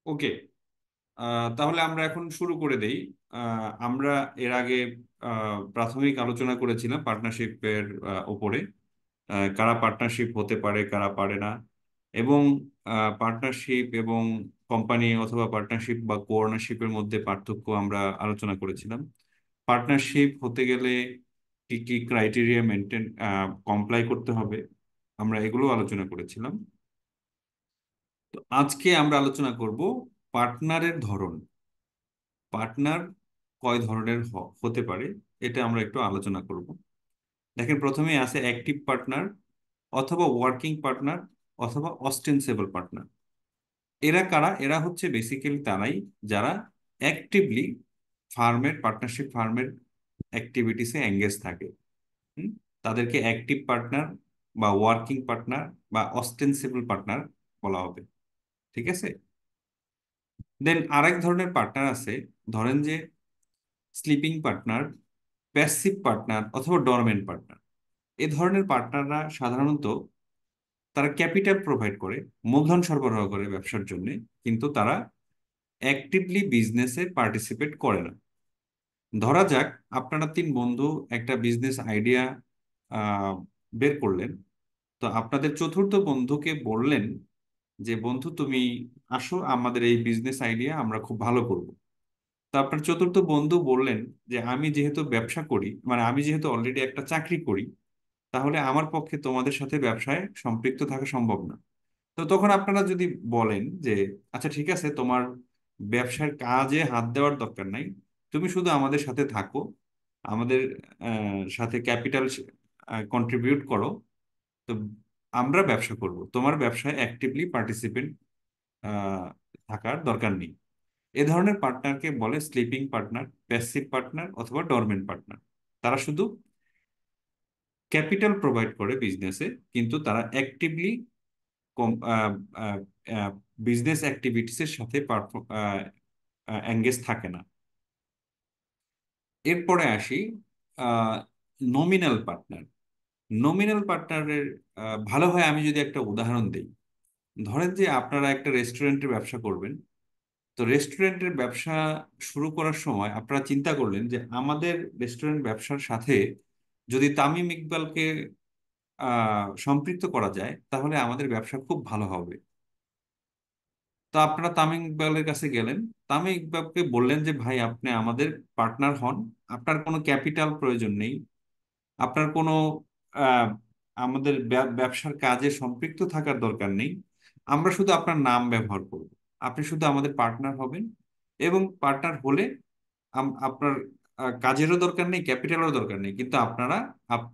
ওকে। তাহলে আমরা এখন শুরু করে দেই। আমরা এর আগে প্রাথমিক আলোচনা করেছিলাম পার্টনারশিপের ওপরে। কারা পার্টনারশিপ হতে পারে, কারা পারে না, এবং পার্টনারশিপ এবং কোম্পানি অথবা পার্টনারশিপ বা কোঅনারশিপের মধ্যে পার্থক্য আমরা আলোচনা করেছিলাম। পার্টনারশিপ হতে গেলে কি কি ক্রাইটেরিয়া মেনটেন কমপ্লাই করতে হবে, আমরা এগুলো আলোচনা করেছিলাম। তো আজকে আমরা আলোচনা করব পার্টনারের ধরন। পার্টনার কয় ধরনের হতে পারে, এটা আমরা একটু আলোচনা করব। দেখেন, প্রথমে আছে অ্যাক্টিভ পার্টনার, অথবা ওয়ার্কিং পার্টনার, অথবা অস্টেন্সেবল পার্টনার। এরা কারা? এরা হচ্ছে বেসিক্যালি তারাই যারা অ্যাক্টিভলি পার্টনারশিপ ফার্মের অ্যাক্টিভিটিসে এঙ্গেজ থাকে। হুম? তাদেরকে অ্যাক্টিভ পার্টনার বা ওয়ার্কিং পার্টনার বা অস্টেন্সেবল পার্টনার বলা হবে। ঠিক আছে। দেন আরেক ধরনের পার্টনার আছে, ধরেন যে স্লিপিং পার্টনার, প্যাসিভ পার্টনার, অথবা ডরমেন্ট পার্টনার। এ ধরনের পার্টনাররা সাধারণত তারা ক্যাপিটাল প্রোভাইড করে, মূলধন সরবরাহ করে ব্যবসার জন্য, কিন্তু তারা অ্যাক্টিভলি বিজনেসে পার্টিসিপেট করে না। ধরা যাক আপনারা তিন বন্ধু একটা বিজনেস আইডিয়া বের করলেন। তো আপনাদের চতুর্থ বন্ধুকে বললেন যে, বন্ধু তুমি আসো, আমাদের এই বিজনেস আইডিয়া আমরা খুব ভালো করব। তো আপনার চতুর্থ বন্ধু বললেন যে, আমি যেহেতু ব্যবসা করি, মানে আমি যেহেতু অলরেডি একটা চাকরি করি, তাহলে আমার পক্ষে তোমাদের সাথে ব্যবসায় সম্পৃক্ত থাকা সম্ভব না। তো তখন আপনারা যদি বলেন যে, আচ্ছা ঠিক আছে, তোমার ব্যবসার কাজে হাত দেওয়ার দরকার নাই, তুমি শুধু আমাদের সাথে থাকো, আমাদের সাথে ক্যাপিটাল কন্ট্রিবিউট করো, তো আমরা ব্যবসা করব, তোমার ব্যবসায় অ্যাক্টিভলি পার্টিসিপেন্ট থাকার দরকার নেই। এ ধরনের পার্টনারকে বলে স্লিপিং পার্টনার, প্যাসিভ পার্টনার, অথবা ডরমেন্ট পার্টনার। তারা শুধু ক্যাপিটাল প্রোভাইড করে বিজনেসে, কিন্তু তারা অ্যাক্টিভলি বিজনেস অ্যাক্টিভিটিসের সাথে এঙ্গেজ থাকে না। এরপরে আসি নমিনাল পার্টনার। নমিনাল পার্টনারের ভালো হয় আমি যদি একটা উদাহরণ দিই। ধরেন যে আপনারা একটা রেস্টুরেন্টের ব্যবসা করবেন। তো রেস্টুরেন্টের ব্যবসা শুরু করার সময় আপনারা চিন্তা করলেন যে, আমাদের রেস্টুরেন্ট ব্যবসার সাথে যদি তামিম ইকবালকে সম্পৃক্ত করা যায়, তাহলে আমাদের ব্যবসা খুব ভালো হবে। তো আপনারা তামিম ইকবালের কাছে গেলেন, তামিম ইকবালকে বললেন যে, ভাই আপনি আমাদের পার্টনার হন, আপনার কোনো ক্যাপিটাল প্রয়োজন নেই, আপনার কোনো আহ, আমাদের ব্যবসার কাজে সম্পৃক্ত থাকার দরকার নেই, আমরা শুধু আপনার নাম ব্যবহার করব, আপনি শুধু আমাদের পার্টনার হবেন, এবং পার্টনার হলে আপনার কাজেরও দরকার নেই, ক্যাপিটালেরও দরকার নেই, কিন্তু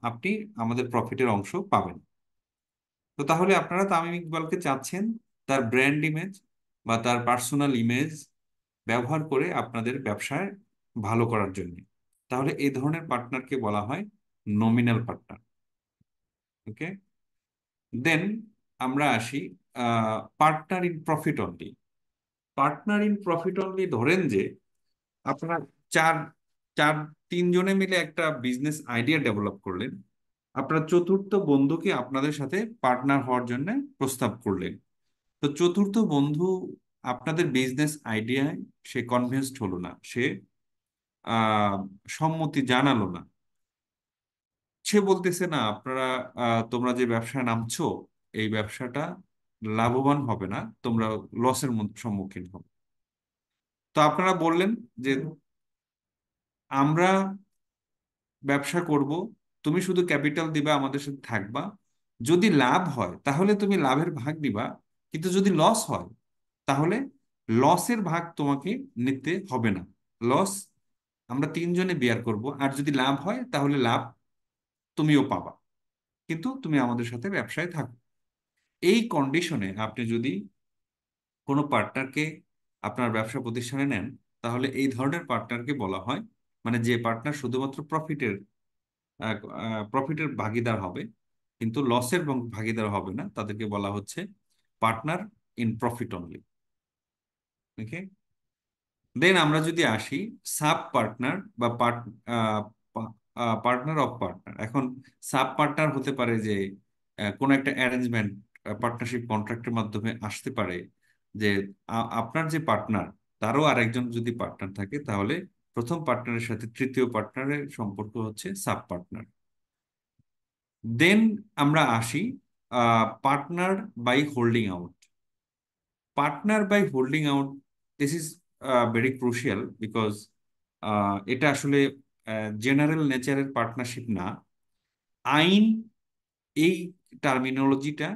আপনি আমাদের প্রফিটের অংশ পাবেন। তো তাহলে আপনারা তামিম ইকবালকে চাচ্ছেন তার ব্র্যান্ড ইমেজ বা তার পার্সোনাল ইমেজ ব্যবহার করে আপনাদের ব্যবসায় ভালো করার জন্য। তাহলে এই ধরনের পার্টনারকে বলা হয় নমিনাল পার্টনার। ওকে। দেন আমরা আসি partner in profit only. Partner in profit only ধরেন যে আপনারা চার চার তিনজনে মিলে একটা বিজনেস আইডিয়া ডেভেলপ করলেন। আপনার চতুর্থ বন্ধুকে আপনাদের সাথে পার্টনার হওয়ার জন্য প্রস্তাব করলেন। তো চতুর্থ বন্ধু আপনাদের বিজনেস আইডিয়ায় সে কনভিন্সড হলো না, সে আহ সম্মতি জানালো না। সে বলতেছে, না আপনারা তোমরা যে ব্যবসায় নামছো, এই ব্যবসাটা লাভবান হবে না, তোমরা লসের সম্মুখীন হবে। তো আপনারা বললেন যে, আমরা ব্যবসা করব, তুমি শুধু ক্যাপিটাল দিবা, আমাদের সাথে থাকবা, যদি লাভ হয় তাহলে তুমি লাভের ভাগ দিবা, কিন্তু যদি লস হয় তাহলে লসের ভাগ তোমাকে নিতে হবে না। লস আমরা তিনজনে বিয়ার করব, আর যদি লাভ হয় তাহলে লাভ তুমিও পাবা, কিন্তু তুমি আমাদের সাথে ব্যবসায় থাকো। এই কন্ডিশনে আপনি যদি কোনো পার্টনারকে আপনার ব্যবসা প্রতিষ্ঠানে নেন, তাহলে এই ধরনের পার্টনারকে বলা হয়, মানে যে পার্টনার শুধুমাত্র প্রফিটের ভাগীদার হবে, কিন্তু লসের ভাগীদার হবে না, তাদেরকে বলা হচ্ছে পার্টনার ইন প্রফিট অনলি। ওকে। দেন আমরা যদি আসি সাব পার্টনার বা পার্টনার অফ পার্টনার। এখন সাব পার্টনার হতে পারে যে কোনো একটা অ্যারেঞ্জমেন্ট পার্টনারশিপ কন্ট্রাক্টের মাধ্যমে আসতে পারে, যে আপনার যে পার্টনার, তারও আরেকজন যদি পার্টনার থাকে, তাহলে প্রথম পার্টনারের সাথে তৃতীয় পার্টনারের সম্পর্ক হচ্ছে সাব পার্টনার। দেন আমরা আসি partner by holding out. Partner by holding out, this is very crucial, because এটা আসলে জেনারেল নেচারের পার্টনারশিপ না। আইন এই টার্মিনোলজিটা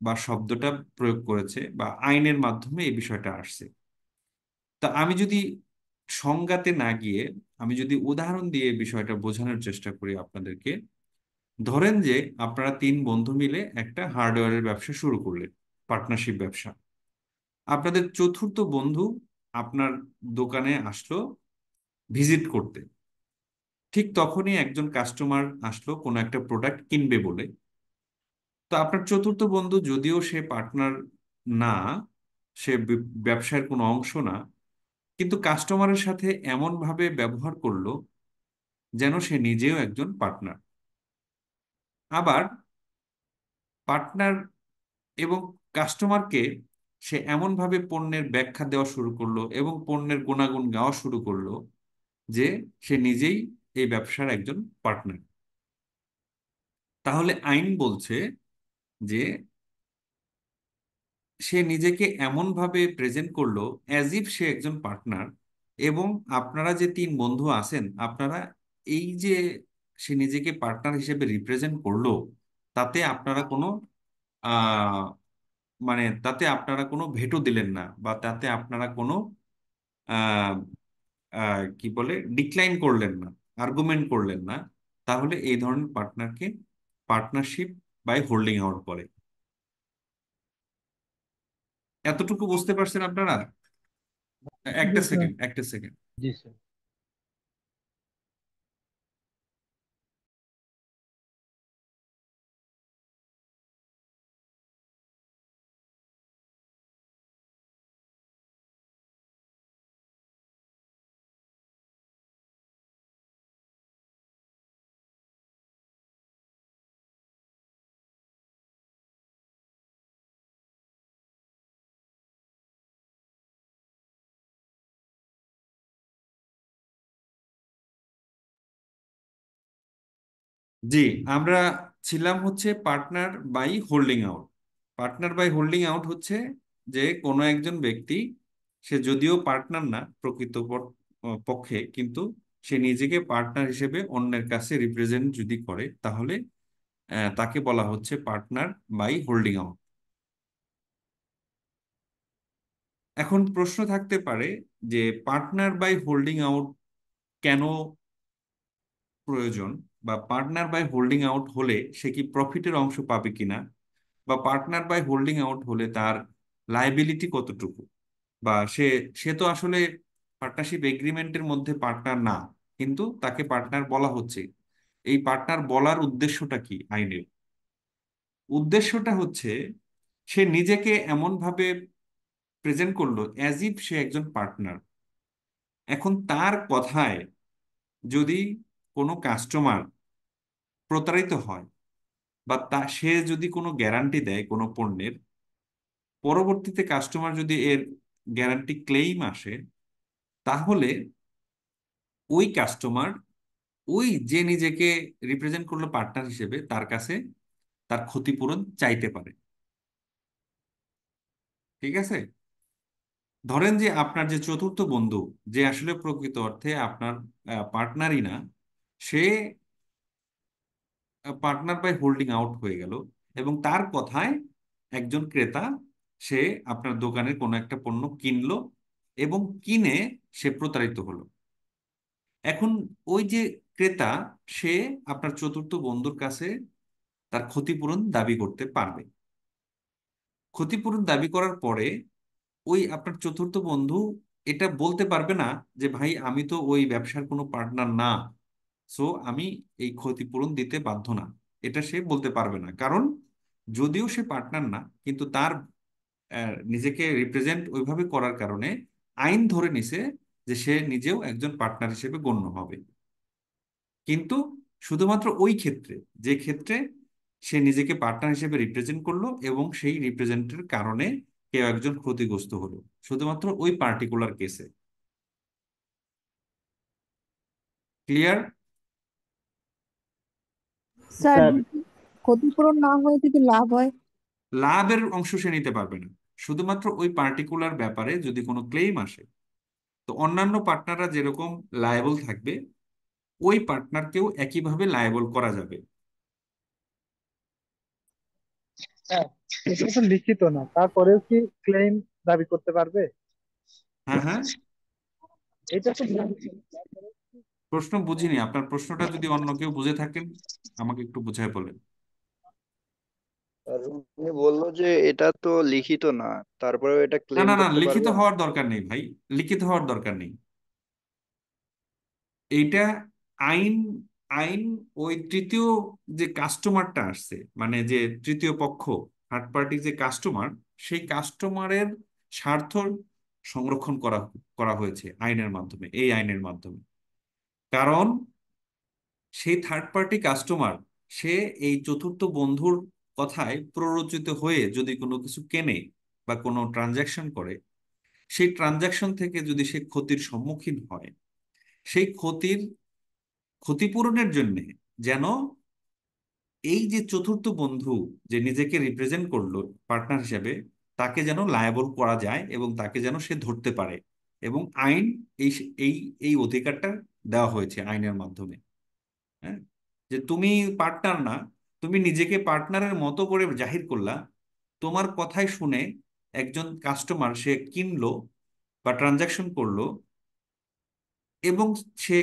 বা শব্দটা প্রয়োগ করেছে, বা আইনের মাধ্যমে এই বিষয়টা আসছে। তা আমি যদি সংজ্ঞাতে না গিয়ে, আমি যদি উদাহরণ দিয়ে এই বিষয়টা বোঝানোর চেষ্টা করি আপনাদেরকে। ধরেন যে আপনারা তিন বন্ধু মিলে একটা হার্ডওয়্যারের ব্যবসা শুরু করলেন, পার্টনারশিপ ব্যবসা। আপনাদের চতুর্থ বন্ধু আপনার দোকানে আসলো ভিজিট করতে। ঠিক তখনই একজন কাস্টমার আসলো কোনো একটা প্রোডাক্ট কিনবে বলে। তো আপনার চতুর্থ বন্ধু, যদিও সে পার্টনার না, সে ব্যবসার কোনো অংশ না, কিন্তু কাস্টমারের সাথে এমন ভাবে ব্যবহার করলো যেন সে নিজেও একজন পার্টনার। আবার পার্টনার এবং কাস্টমারকে সে এমন ভাবে পণ্যের ব্যাখ্যা দেওয়া শুরু করলো এবং পণ্যের গুণাগুণ গাওয়া শুরু করলো যে সে নিজেই এই ব্যবসার একজন পার্টনার। তাহলে আইন বলছে যে সে নিজেকে এমন ভাবে প্রেজেন্ট করলো অ্যাজ ইফ সে একজন পার্টনার। এবং আপনারা যে তিন বন্ধু আছেন, আপনারা এই যে সে নিজেকে পার্টনার হিসেবে রিপ্রেজেন্ট করলো, তাতে আপনারা কোনো আহ মানে তাতে আপনারা কোনো ভেটো দিলেন না, বা তাতে আপনারা কোনো আহ কি বলে ডিক্লাইন করলেন না, আর্গুমেন্ট করলেন না। তাহলে এই ধরনের পার্টনারকে পার্টনারশিপ বাই হোল্ডিং আউট বলে। এতটুকু বুঝতে পারছেন আপনারা? জি একটা স্যার। সেকেন্ড, একটা সেকেন্ড। জি স্যার। জি, আমরা ছিলাম হচ্ছে partner by holding out. Partner by holding out হচ্ছে যে কোনো একজন ব্যক্তি, সে যদিও পার্টনার না প্রকৃত পক্ষে, কিন্তু সে নিজেকে পার্টনার হিসেবে অন্যের কাছে রিপ্রেজেন্ট যদি করে, তাহলে তাকে বলা হচ্ছে পার্টনার বাই হোল্ডিং আউট। এখন প্রশ্ন থাকতে পারে যে পার্টনার বাই হোল্ডিং আউট কেন প্রয়োজন, বা পার্টনার বাই হোল্ডিং আউট হলে সে কি প্রফিটের অংশ পাবে কিনা, বা পার্টনার বাই হোল্ডিং আউট হলে তার লাইবিলিটি কতটুকু, বা সে সে তো আসলে পার্টনারশিপ এগ্রিমেন্টের মধ্যে পার্টনার না, কিন্তু তাকে পার্টনার বলা হচ্ছে। এই পার্টনার বলার উদ্দেশ্যটা কি আইনের? উদ্দেশ্যটা হচ্ছে সে নিজেকে এমন ভাবে প্রেজেন্ট করলো অ্যাজ ইফ সে একজন পার্টনার। এখন তার কথায় যদি কোনো কাস্টমার প্রতারিত হয়, বা সে যদি কোনো গ্যারান্টি দেয় কোনো পণ্যের, পরবর্তীতে কাস্টমার যদি এর গ্যারান্টি ক্লেইম আসে, তাহলে ওই কাস্টমার, ওই যে নিজেকে রিপ্রেজেন্ট করলো পার্টনার হিসেবে, তার কাছে তার ক্ষতিপূরণ চাইতে পারে। ঠিক আছে? ধরেন যে আপনার যে চতুর্থ বন্ধু, যে আসলে প্রকৃত অর্থে আপনার পার্টনারই না, সে পার্টনার বাই হোল্ডিং আউট হয়ে গেল, এবং তার কথায় একজন ক্রেতা, সে আপনার দোকানের কোনো একটা পণ্য কিনলো, এবং কিনে সে প্রতারিত হলো। এখন ওই যে ক্রেতা, সে আপনার চতুর্থ বন্ধুর কাছে তার ক্ষতিপূরণ দাবি করতে পারবে। ক্ষতিপূরণ দাবি করার পরে ওই আপনার চতুর্থ বন্ধু এটা বলতে পারবে না যে ভাই আমি তো ওই ব্যবসার কোনো পার্টনার না, সো আমি এই ক্ষতিপূরণ দিতে বাধ্য না। এটা সে বলতে পারবে না, কারণ যদিও সে পার্টনার না, কিন্তু তার নিজেকে রিপ্রেজেন্ট ওইভাবে করার কারণে আইন ধরে নিছে যে সে নিজেও একজন পার্টনার হিসেবে গণ্য হবে। কিন্তু শুধুমাত্র ওই ক্ষেত্রে, যে ক্ষেত্রে সে নিজেকে পার্টনার হিসেবে রিপ্রেজেন্ট করলো এবং সেই রিপ্রেজেন্টের কারণে কেউ একজন ক্ষতিগ্রস্ত হলো, শুধুমাত্র ওই পার্টিকুলার কেসে। ক্লিয়ার? স্যার স্যার, যদি ক্ষতিপূরণ না হয় যদি লাভ হয়? লাভের অংশ সে নিতে পারবে না, শুধুমাত্র ওই পার্টিকুলার ব্যাপারে যদি কোনো ক্লেম আসে। তো অন্যান্য পার্টনাররা যেরকম লায়েবল থাকবে, ওই পার্টনারকেও একইভাবে লায়েবল করা যাবে। হ্যাঁ, এটা তো লিখিত না, তারপরেও কি ক্লেম দাবি করতে পারবে? হ্যাঁ, হ্যাঁ। এটা তো লিখিত। প্রশ্ন বুঝিনি, আপনার প্রশ্নটা যদি অন্য কেউ বুঝে থাকেন আমাকে একটু বুঝায় বলেন। আর উনি বললো যে এটা তো লিখিত না, তারপরেও এটা না, ক্লেম না, না, করতে লিখিত পারবেন? হওয়ার দরকার নেই ভাই, লিখিত হওয়ার দরকার নেই। এইটা আইন আইন ওই তৃতীয় যে কাস্টমারটা আসছে, মানে যে তৃতীয় পক্ষ, থার্ড পার্টি যে কাস্টমার, সেই কাস্টমারের স্বার্থ সংরক্ষণ করা করা হয়েছে আইনের মাধ্যমে, এই আইনের মাধ্যমে। কারণ সেই থার্ড পার্টি কাস্টমার, সে এই চতুর্থ বন্ধুর কথায় প্ররোচিত হয়ে যদি কোনো কিছু কেনে বা কোনো ট্রানজাকশন করে, সেই ট্রানজাকশন থেকে যদি সে ক্ষতির সম্মুখীন হয়, সেই ক্ষতিপূরণের জন্য যেন এই যে চতুর্থ বন্ধু যে নিজেকে রিপ্রেজেন্ট করলো পার্টনার হিসেবে, তাকে যেন লায়াবল করা যায় এবং তাকে যেন সে ধরতে পারে। এবং আইন এই এই এই অধিকারটা দেওয়া হয়েছে আইনের মাধ্যমে। হ্যাঁ, যে তুমি পার্টনার না, তুমি নিজেকে পার্টনারের মতো করে জাহির করলা, তোমার কথাই শুনে একজন কাস্টমার সে কিনলো বা ট্রানজাকশন করলো এবং সে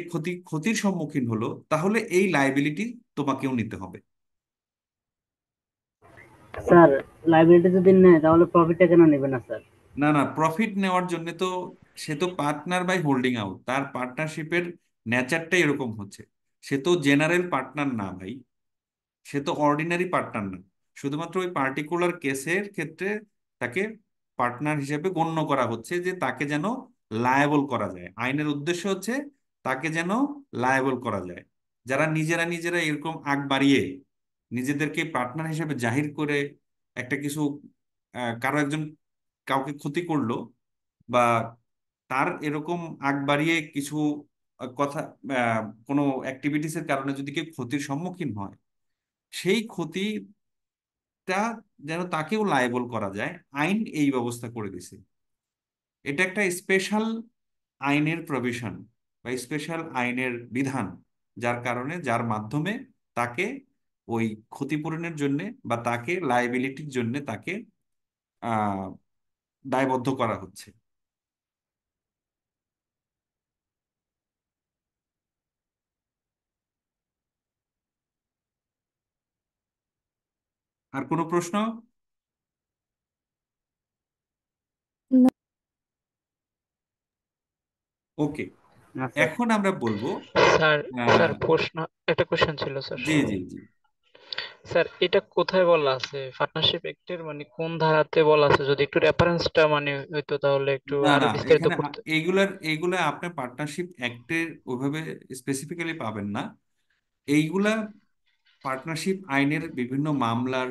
ক্ষতির সম্মুখীন হলো, তাহলে এই লাইবিলিটি তোমাকেও নিতে হবে। স্যার, লাইবিলিটি যদি নেয় তাহলে প্রফিটটা কেন নেবে না স্যার? না, না, প্রফিট নেওয়ার জন্য তো সে তো পার্টনার বাই হোল্ডিং আউট, তার পার্টনারশিপের নেচারটাই এরকম হচ্ছে। সে তো জেনারেল পার্টনার না ভাই, সে তো অর্ডিনারি পার্টনার না। শুধুমাত্র ওই পার্টিকুলার কেসের ক্ষেত্রে তাকে পার্টনার হিসেবে গণ্য করা হচ্ছে, যে তাকে যেন লায়াবল করা যায়। আইনের উদ্দেশ্য হচ্ছে তাকে যেন লায়াবল করা যায়। যারা নিজেরা নিজেরা এরকম আগ বাড়িয়ে নিজেদেরকে পার্টনার হিসেবে জাহির করে একটা কিছু, কারো একজন কাউকে ক্ষতি করলো, বা তার এরকম আগ বাড়িয়ে কিছু কথা, কোনো অ্যাক্টিভিটিসের কারণে যদি কেউ ক্ষতির সম্মুখীন হয়, সেই ক্ষতিটা যেন তাকেও লায়েবল করা যায়, আইন এই ব্যবস্থা করে দিছে। এটা একটা স্পেশাল আইনের প্রভিশন বা স্পেশাল আইনের বিধান, যার কারণে, যার মাধ্যমে তাকে ওই ক্ষতিপূরণের জন্য বা তাকে লায়াবিলিটির জন্য তাকে আহ দায়বদ্ধ করা হচ্ছে। আর কোনো প্রশ্ন? না। ওকে, না স্যার। এখন আমরা বলবো। স্যার, আহ, প্রশ্ন, একটা কোশ্চেন ছিল স্যার। জি, জি, জি। স্যার, এটা কোথায় বলা আছে পার্টনারশিপ অ্যাক্টের, মানে কোন ধারাতে বলা আছে? যদি একটু রেফারেন্সটা মানে হইতো তাহলে একটু না, আরো না, বিস্তারিত এখানে করতে। এইগুলা আপনি পার্টনারশিপ অ্যাক্টে ওইভাবে স্পেসিফিক্যালি পাবেন না। এইগুলা পার্টনারশিপ আইনের বিভিন্ন মামলার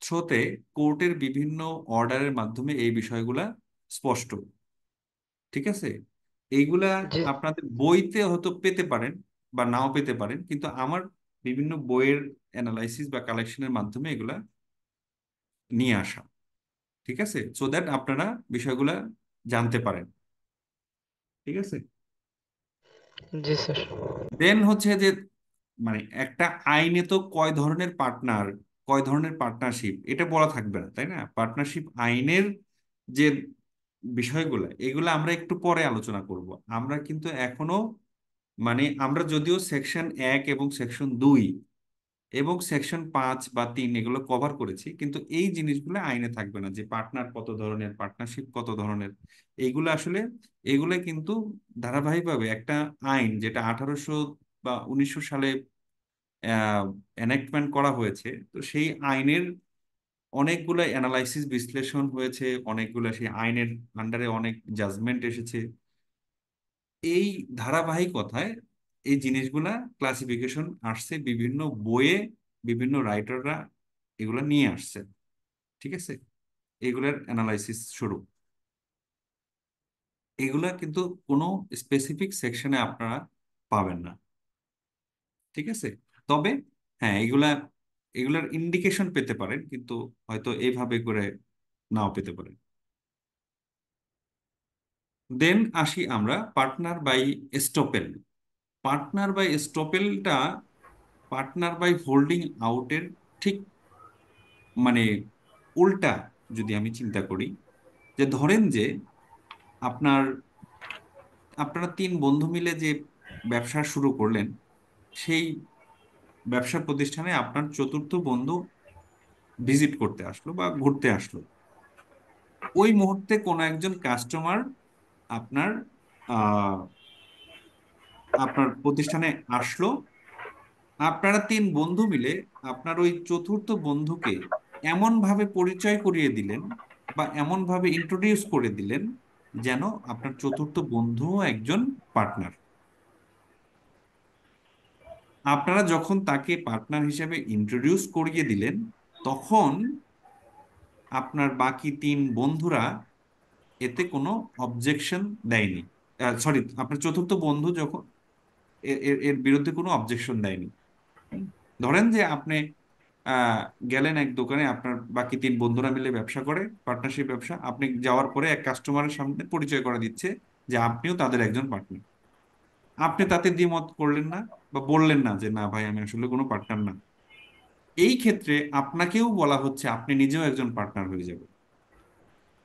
থ্রোতে, কোর্টের বিভিন্ন অর্ডারের মাধ্যমে এই বিষয়গুলা স্পষ্ট। ঠিক আছে? এইগুলা জি। আপনাদের বইতে হয়তো পেতে পারেন বা নাও পেতে পারেন, কিন্তু আমার বিভিন্ন বইয়ের অ্যানালাইসিস বা কালেকশনের মাধ্যমে এগুলা নিয়ে আসা। ঠিক আছে, সো দ্যাট আপনারা বিষয়গুলা জানতে পারেন। ঠিক আছে। জি স্যার। দেন হচ্ছে যে, মানে একটা আইনে তো কয় ধরনের পার্টনার, কয় ধরনের পার্টনারশিপ, এটা বলা থাকবে না, তাই না? পার্টনারশিপ আইনের যে বিষয়গুলো, এগুলো আমরা একটু পরে আলোচনা করব। আমরা কিন্তু এখনো, মানে আমরা যদিও সেকশন 1 এবং সেকশন 2 এবং সেকশন 5 বা 3 এগুলো কভার করেছি, কিন্তু এই জিনিসগুলো আইনে থাকবে না, যে পার্টনার কত ধরনের, পার্টনারশিপ কত ধরনের। এইগুলো আসলে, এগুলো কিন্তু ধারাবাহিকভাবে একটা আইন, যেটা 1800 বা 1900 সালে এনাক্টমেন্ট করা হয়েছে, তো সেই আইনের অনেকগুলো অ্যানালাইসিস বিশ্লেষণ হয়েছে, অনেকগুলো সেই আইনের আন্ডারে অনেক জাজমেন্ট এসেছে। এই ধারাবাহিকতায় এই জিনিসগুলা ক্লাসিফিকেশন আসছে বিভিন্ন বইয়ে, বিভিন্ন রাইটাররা এগুলা নিয়ে আসছে। ঠিক আছে। এগুলার অ্যানালাইসিস শুরু। এগুলা কিন্তু কোনো স্পেসিফিক সেকশনে আপনারা পাবেন না, ঠিক আছে? তবে হ্যাঁ, এগুলার ইন্ডিকেশন পেতে পারেন, কিন্তু হয়তো এইভাবে করে নাও পেতে পারেন। দেন আসি আমরা partner by estoppel. Partner by এস্টপেলটা পার্টনার বাই হোল্ডিং আউটের ঠিক মানে উল্টা যদি আমি চিন্তা করি, যে ধরেন যে আপনার আপনারা তিন বন্ধু মিলে যে ব্যবসা শুরু করলেন, সেই ব্যবসা প্রতিষ্ঠানে আপনার চতুর্থ বন্ধু ভিজিট করতে আসলো বা ঘুরতে আসলো। ওই মুহূর্তে কোনো একজন কাস্টমার আপনার আহ, আপনার প্রতিষ্ঠানে আসলো। আপনারা তিন বন্ধু মিলে আপনার ওই চতুর্থ বন্ধুকে এমন ভাবে পরিচয় করিয়ে দিলেন বা এমন ভাবে ইন্ট্রোডিউস করে দিলেন যেন আপনার চতুর্থ বন্ধুও একজন পার্টনার। আপনারা যখন তাকে পার্টনার হিসেবে ইন্ট্রোডিউস করিয়ে দিলেন, তখন আপনার বাকি তিন বন্ধুরা এতে কোনো অবজেকশন দেয়নি। সরি, আপনার চতুর্থ বন্ধু যখন এর বিরুদ্ধে কোনো অবজেকশন দেয়নি। ধরেন যে আপনি আহ, গেলেন এক দোকানে, আপনার বাকি তিন বন্ধুরা মিলে ব্যবসা করে, পার্টনারশিপ ব্যবসা। আপনি যাওয়ার পরে এক কাস্টমারের সামনে পরিচয় করে দিচ্ছে যে আপনিও তাদের একজন পার্টনার। আপনি তাতে দ্বিমত করলেন না বা বললেন না যে না ভাই, আমি আসলে কোনো পার্টনার না। এই ক্ষেত্রে আপনাকেও বলা হচ্ছে আপনি নিজেও একজন পার্টনার হয়ে যাবেন।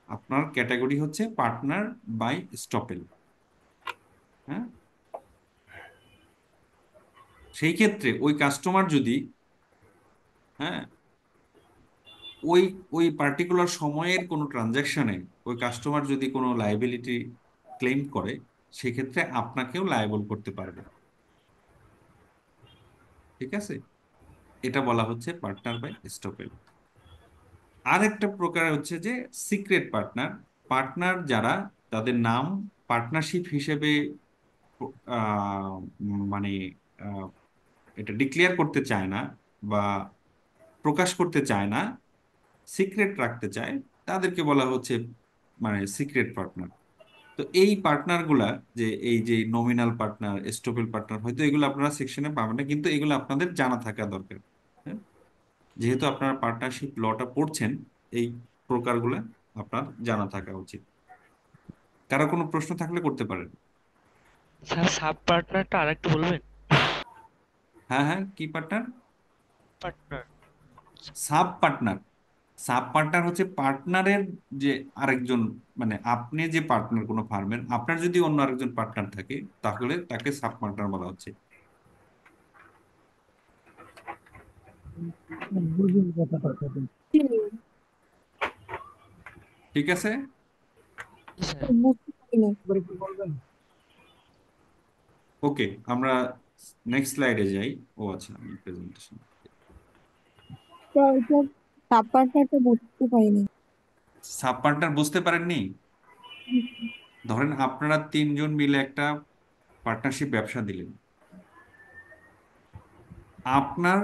আপনার ক্যাটাগরি হচ্ছে পার্টনার বাই স্টপেল। হ্যাঁ, সেই ক্ষেত্রে ওই কাস্টমার যদি, হ্যাঁ, ওই ওই পার্টিকুলার সময়ের কোনো ট্রানজাকশনে ওই কাস্টমার যদি কোনো লায়াবিলিটি ক্লেম করে, সেক্ষেত্রে আপনাকেও লায়াবল করতে পারবে। ঠিক আছে? এটা বলা হচ্ছে পার্টনার বাই স্টপেল। আর একটা প্রকার হচ্ছে যে সিক্রেট পার্টনার। পার্টনার যারা তাদের নাম পার্টনারশিপ হিসেবে আহ, মানে আহ, এটা ডিক্লেয়ার করতে চায় না বা প্রকাশ করতে চায় না, সিক্রেট রাখতে চায়, তাদেরকে বলা হচ্ছে মানে সিক্রেট পার্টনার। তো এই পার্টনার গুলা, যে এই যে নমিনাল পার্টনার, এস্টোপেল পার্টনার, হয়তো এগুলো আপনারা সেকশনে পাবেন না, কিন্তু এগুলো আপনাদের জানা থাকা দরকার। হ্যাঁ? যেহেতু আপনারা পার্টনারশিপ লটা পড়ছেন, এই প্রকারগুলো আপনার জানা থাকা উচিত। কারো কোনো প্রশ্ন থাকলে করতে পারেন। স্যার সাব পার্টনারটা আরেকটু বলবেন? হ্যাঁ হ্যাঁ, কি partner? Partner. Sub partner. Sub partner হচ্ছে পার্টনারের যে আরেকজন, মানে আপনি যে পার্টনার কোনো ফার্মের, আপনার যদি অন্য আরেকজন পার্টনার থাকে, তাহলে তাকে সাব পার্টনার বলা হচ্ছে। বুঝিনি কথাটা কেমন। ঠিক আছে? জি স্যার। বুঝতে পারিনি। একবার একটু বলবেন? ওকে, আমরা নেক্সট স্লাইডে যাই। ও আচ্ছা, আমি প্রেজেন্টেশন। স্যার এটা সাব পার্টনারটা বুঝতে পারিনি। সাব পার্টনার বুঝতে পারেননি? ধরেন আপনারা তিনজন মিলে একটা পার্টনারশিপ ব্যবসা দিলেন। আপনার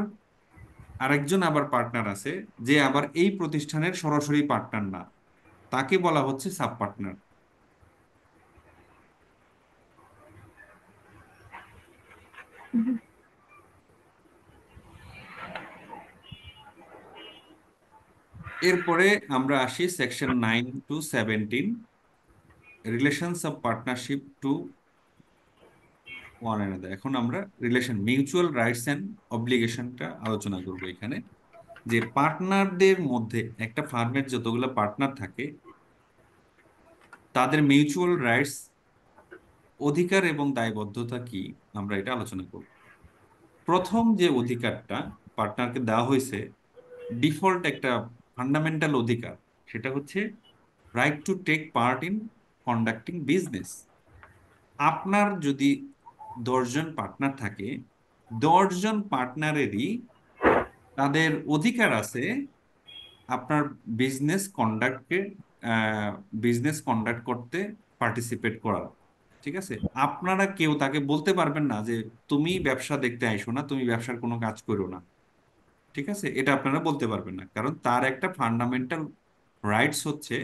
আরেকজন আবার পার্টনার আছে, যে আবার এই প্রতিষ্ঠানের সরাসরি পার্টনার না, তাকে বলা হচ্ছে সাব পার্টনার। এরপরে আমরা আসি section 9 to 17, relations of partnership to one another. এখন আমরা রিলেশন, মিউচুয়াল রাইটস অ্যান্ড অব্লিগেশনটা আলোচনা করব এখানে। যে পার্টনারদের মধ্যে, একটা ফার্মের যতগুলো পার্টনার থাকে, তাদের মিউচুয়াল রাইটস, অধিকার এবং দায়বদ্ধতা কি, আমরা এটা আলোচনা করব। প্রথম যে অধিকারটা পার্টনারকে দেওয়া হয়েছে, ডিফল্ট একটা ফান্ডামেন্টাল অধিকার, সেটা হচ্ছে right to take part in conducting business. আপনার যদি 10জন পার্টনার থাকে, 10জন পার্টনারেরই তাদের অধিকার আছে আপনার বিজনেস কন্ডাক্ট করতে পার্টিসিপেট করার। ঠিক আছে? আপনারা কেউ তাকে বলতে পারবেন না যে তুমি ব্যবসা দেখতে আইসো না, তুমি ব্যবসার কোনো কাজ করো না। ঠিক আছে? এটা আপনারা বলতে পারবেন না, কারণ তার একটা ফান্ডামেন্টাল রাইটস হচ্ছে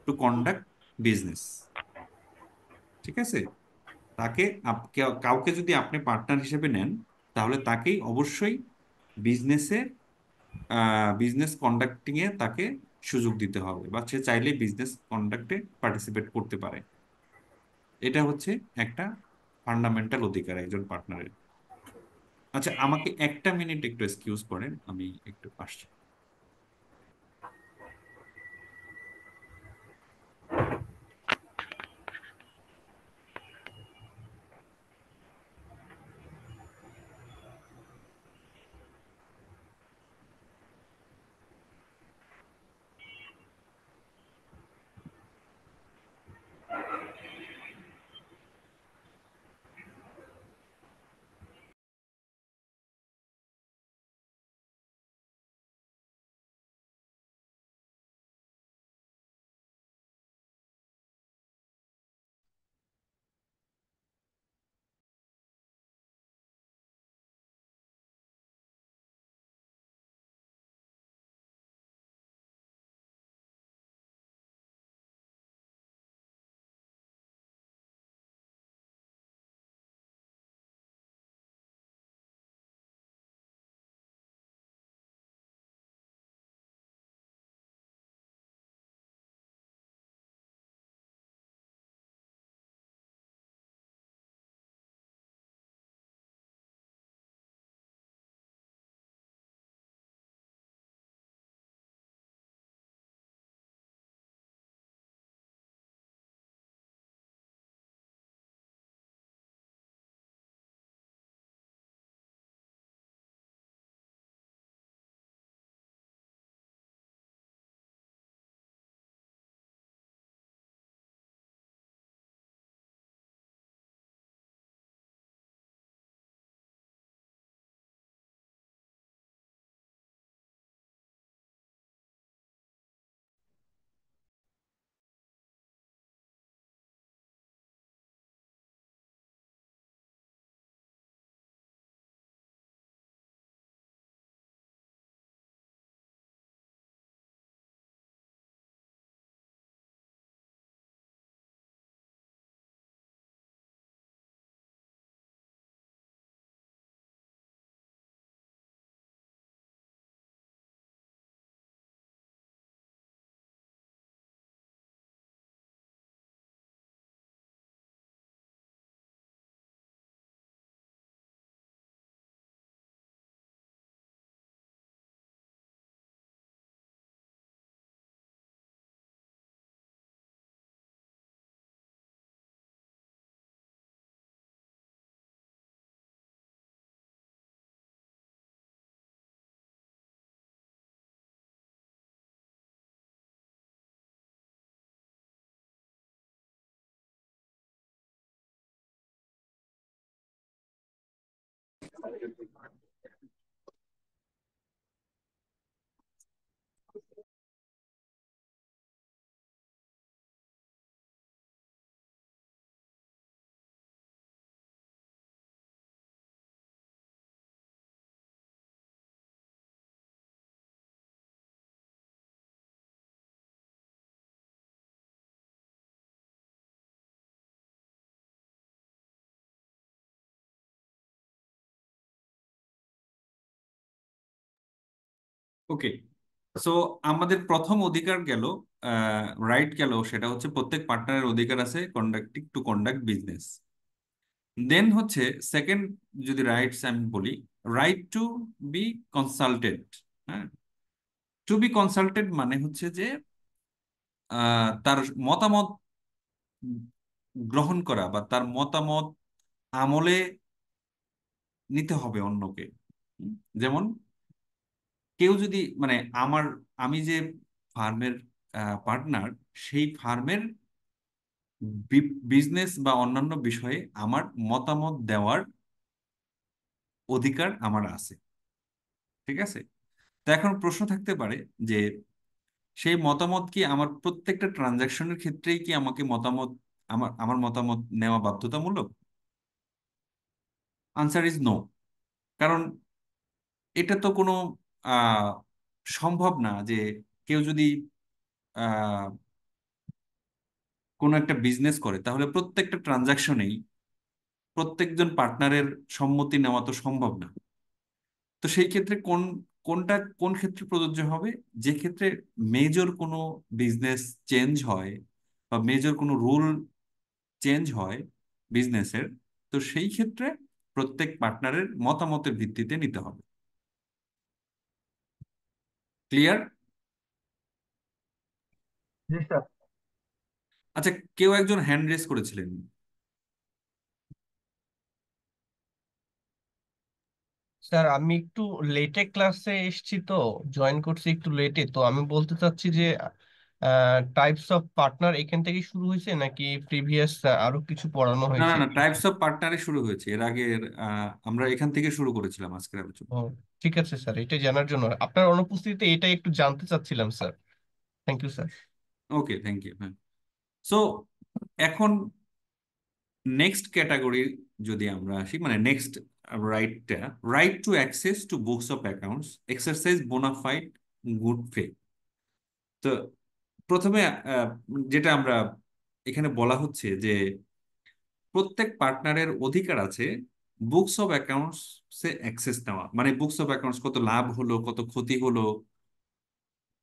টু কন্ডাক্ট বিজনেস। ঠিক আছে? তাকে কাউকে যদি আপনি পার্টনার হিসেবে নেন, তাহলে তাকেই অবশ্যই বিজনেসে বিজনেস কন্ডাক্টিং এ তাকে সুযোগ দিতে হবে, বা সে চাইলে বিজনেস কন্ডাক্টে পার্টিসিপেট করতে পারে। এটা হচ্ছে একটা ফান্ডামেন্টাল অধিকার একজন পার্টনারের। আচ্ছা, আমাকে একটা মিনিট একটু এক্সকিউজ করেন, আমি একটু আসছি। ওকে, সো আমাদের প্রথম অধিকার গেল, রাইট গেল, সেটা হচ্ছে প্রত্যেক পার্টনারের অধিকার আছে কন্ডাক্টিং টু কন্ডাক্ট বিজনেস। দেন হচ্ছে সেকেন্ড, যদি রাইটস আমি বলি, রাইট টু বি কনসাল্টেড। হ্যাঁ, টু বি কনসাল্টেড মানে হচ্ছে যে তার মতামত গ্রহণ করা, বা তার মতামত আমলে নিতে হবে অন্যকে। হুম, যেমন কেউ যদি মানে আমি যে ফার্মের পার্টনার, সেই ফার্মের বিজনেস বা অন্যান্য বিষয়ে আমার মতামত দেওয়ার অধিকার আমার আছে। ঠিক আছে? তো এখন প্রশ্ন থাকতে পারে যে সেই মতামত কি আমার প্রত্যেকটা ট্রানজাকশনের ক্ষেত্রেই কি আমাকে মতামত আমার আমার মতামত নেওয়া বাধ্যতামূলক? Answer is no. কারণ এটা তো কোনো আহ সম্ভব না যে কেউ যদি আহ, কোনো একটা বিজনেস করে, তাহলে প্রত্যেকটা ট্রানজাকশনেই প্রত্যেকজন পার্টনারের সম্মতি নেওয়া তো সম্ভব না। তো সেই ক্ষেত্রে কোনটা কোন ক্ষেত্রে প্রযোজ্য হবে? যে ক্ষেত্রে মেজর কোনো বিজনেস চেঞ্জ হয় বা মেজর কোনো রুল চেঞ্জ হয় বিজনেসের, তো সেই ক্ষেত্রে প্রত্যেক পার্টনারের মতামতের ভিত্তিতে নিতে হবে। ক্লিয়ার? জি স্যার। আচ্ছা, কেউ একজন হ্যান্ড রেজ করেছিলেন। স্যার আমি একটু লেটে ক্লাসে এসেছি, তো জয়েন করছি একটু লেটে, তো আমি বলতে চাচ্ছি যে টাইপস অফ পার্টনার এখান থেকে শুরু হয়েছে নাকি প্রিভিয়াস আরো কিছু পড়ানো না না হয়েছে না, কি? টাইপস অফ পার্টনারে শুরু হয়েছে এর আগে। আমরা এখান থেকে শুরু করেছিলাম আজকের আলোচনা। ও, ঠিক আছে স্যার, এটা জানার জন্য আপনার অনুপস্থিতিতে এটা একটু জানতে চাচ্ছিলাম sir. Thank you sir. Okay, thank you. হ্যাঁ, সো এখন নেক্সট ক্যাটাগরি যদি আমরা আসি, মানে নেক্সট রাইটটা, right to access to books of accounts exercise bona fide good faith. তো প্রথমে আহ, যেটা আমরা এখানে বলা হচ্ছে যে প্রত্যেক পার্টনারের অধিকার আছে books of accounts A access নেওয়া। মানে বুকস অফ অ্যাকাউন্টস, কত লাভ হলো, কত ক্ষতি হলো,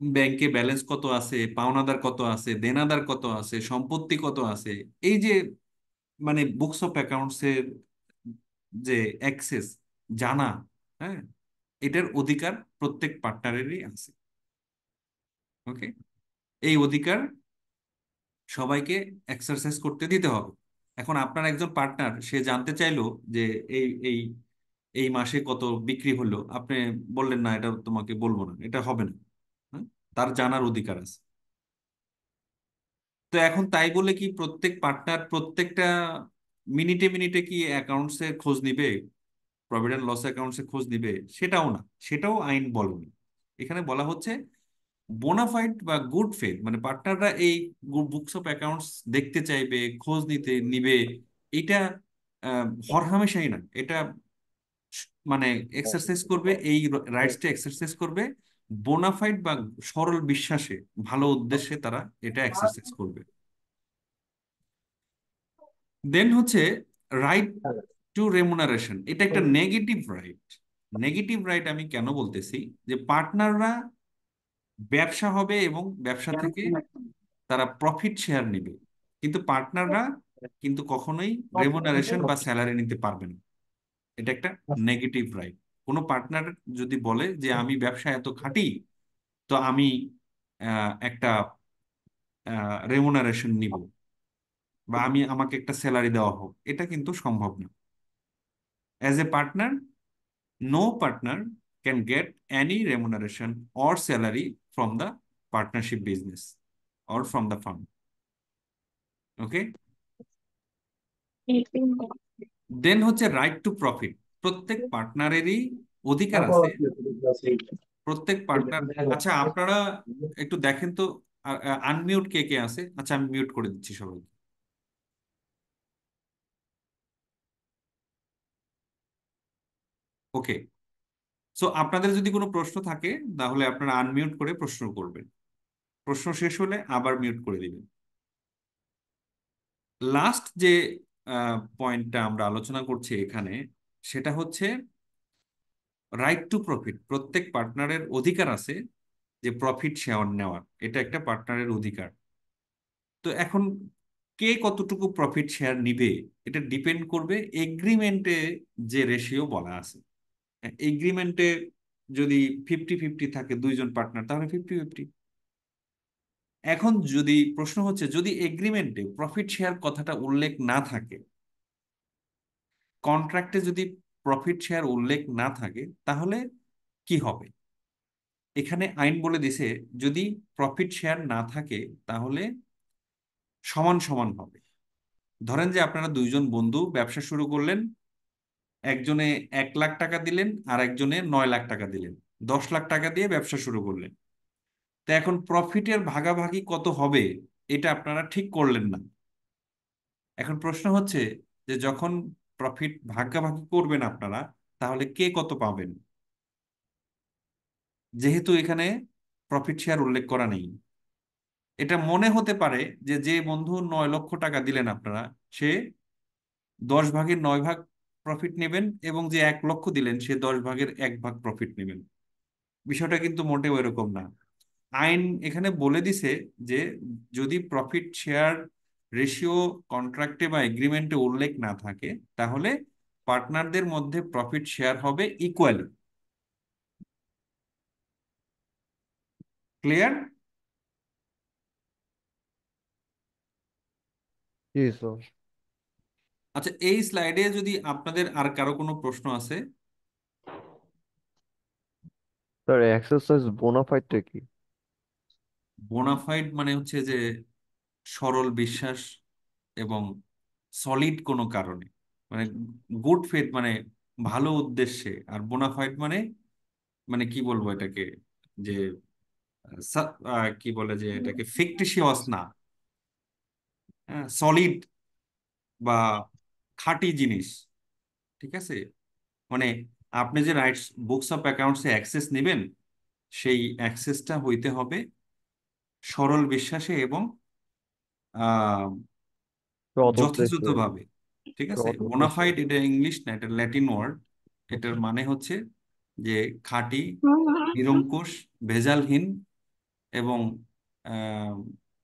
ব্যাংকে ব্যালেন্স কত আছে, পাওনাদার কত আছে, দেনাদার কত আছে, সম্পত্তি কত আছে, এই যে মানে বুকস অফ অ্যাকাউন্টস এর যে অ্যাক্সেস, জানা, হ্যাঁ, এটার অধিকার প্রত্যেক পার্টনারেরই আছে। ওকে, এই অধিকার সবাইকে এক্সারসাইজ করতে দিতে হবে। এখন আপনার একজন পার্টনার, সে জানতে চাইলো যে এই এই এই মাসে কত বিক্রি হলো, আপনি বললেন না এটা তোমাকে বলবো না, এটা হবে না। হ্যাঁ? তার জানার অধিকার আছে। তো এখন তাই বলে কি প্রত্যেক পার্টনার প্রত্যেকটা মিনিটে মিনিটে কি অ্যাকাউন্টস এর খোঁজ নিবে, প্রভিডেন্ট লস অ্যাকাউন্টস এর খোঁজ নিবে? সেটাও না, সেটাও আইন বলেনি। এখানে বলা হচ্ছে বোনাফাইড বা গুড ফেথ, মানে পার্টনাররা এই বুকস অফ অ্যাকাউন্টস দেখতে চাইবে, খোঁজ নিবে, এটা হরহামেশাই না, এটা মানে এক্সারসাইজ করবে, এই রাইটসটা এক্সারসাইজ করবে বোনাফাইড বা সরল বিশ্বাসে, ভালো উদ্দেশ্যে তারা এটা এক্সারসাইজ করবে। দেন হচ্ছে রাইট টু রেমুনারেশন। এটা একটা নেগেটিভ রাইট। নেগেটিভ রাইট আমি কেন বলতেছি, যে পার্টনাররা ব্যবসা হবে এবং ব্যবসা থেকে তারা প্রফিট শেয়ার নিবে, কিন্তু পার্টনাররা কিন্তু কখনোই রেমুনারেশন বা স্যালারি নিতে পারবে না। এটা একটা নেগেটিভ রাইট। কোনো পার্টনার যদি বলে যে আমি ব্যবসায় এত খাটি, তো আমি একটা রেমুনারেশন নিব, বা আমাকে একটা স্যালারি দেওয়া হোক, এটা কিন্তু সম্ভব না। As a partner, no partner can get any remuneration or salary from the partnership business or from the firm. Okay, then হচ্ছে রাইট টু প্রফিট। প্রত্যেক পার্টনারেরই অধিকার আছে, প্রত্যেক পার্টনার। আচ্ছা, আপনারা একটু দেখেন তো আনমিউট কে কে আছে। আচ্ছা, আমি মিউট করে দিচ্ছি সবাই। ওকে, সো আপনাদের যদি কোনো প্রশ্ন থাকে তাহলে আপনারা আনমিউট করে প্রশ্ন করবেন, প্রশ্ন শেষ হলে আবার মিউট করে দিবেন। লাস্ট যে পয়েন্টটা আমরা আলোচনা করছি এখানে, সেটা হচ্ছে রাইট টু প্রফিট। প্রত্যেক পার্টনারের অধিকার আছে যে প্রফিট শেয়ার নেওয়ার, এটা একটা পার্টনারের অধিকার। তো এখন কে কতটুকু প্রফিট শেয়ার নিবে, এটা ডিপেন্ড করবে এগ্রিমেন্টে যে রেশিও বলা আছে। এগ্রিমেন্টে যদি 50-50 থাকে দুইজন পার্টনার, তাহলে 50-50। এখন যদি প্রশ্ন হচ্ছে, যদি এগ্রিমেন্টে প্রফিট শেয়ার কথাটা উল্লেখ না থাকে, কন্ট্রাক্টে যদি প্রফিট শেয়ার উল্লেখ না থাকে, তাহলে কি হবে? এখানে আইন বলে দিছে, যদি প্রফিট শেয়ার না থাকে তাহলে সমান সমান হবে। ধরেন যে আপনারা দুইজন বন্ধু ব্যবসা শুরু করলেন, একজনে 1 লাখ টাকা দিলেন আর একজনে 9 লাখ টাকা দিলেন, 10 লাখ টাকা দিয়ে ব্যবসা শুরু করলেন। তো এখন প্রফিটের ভাগাভাগি কত হবে, এটা আপনারা ঠিক করলেন না। এখন প্রশ্ন হচ্ছে যে যখন প্রফিট ভাগাভাগি করবেন আপনারা, তাহলে কে কত পাবেন? যেহেতু এখানে প্রফিট শেয়ার উল্লেখ করা নেই, এটা মনে হতে পারে যে যে বন্ধু 9 লক্ষ টাকা দিলেন আপনারা, সে 10 ভাগের 9 ভাগ প্রফিট নেবেন, এবং যে 1 লক্ষ দিলেন সে 10 ভাগের 1 ভাগ প্রফিট নেবেন। বিষয়টা কিন্তু মোটেও এরকম না। আইন এখানে বলে দিছে যে যদি প্রফিট শেয়ার রেশিও কন্ট্রাক্টে বা এগ্রিমেন্টে উল্লেখ না থাকে, তাহলে পার্টনারদের মধ্যে প্রফিট শেয়ার হবে ইকুয়ালি। ক্লিয়ার? জি স্যার। আচ্ছা, এই স্লাইডে যদি আপনাদের আর কারো কোনো প্রশ্ন আছে। স্যার এক্সারসাইজ বোনাফাইডটা কি? বোনাফাইড মানে হচ্ছে যে সরল বিশ্বাস এবং সলিড কোনো কারণে, মানে গুড ফেথ মানে ভালো উদ্দেশ্যে। আর বোনাফাইড মানে, মানে কি বলবো এটাকে, যে কি বলে যে এটাকে ফিকটিশিয়াস না, সলিড বা খাঁটি জিনিস। ঠিক আছে? মানে আপনি যে রাইটস বুকস অফ অ্যাকাউন্টসে অ্যাক্সেস নেবেন, সেই অ্যাক্সেসটা হইতে হবে সরল বিশ্বাসে এবং আহ সৎ উদ্দেশ্যে। যথাযথভাবে। ঠিক আছে? সৎ উদ্দেশ্যে। বোনাফাইড এটা ইংলিশ না, এটা ল্যাটিন ওয়ার্ড। এটার মানে হচ্ছে যে খাঁটি, নিরঙ্কুশ, ভেজালহীন এবং আহ,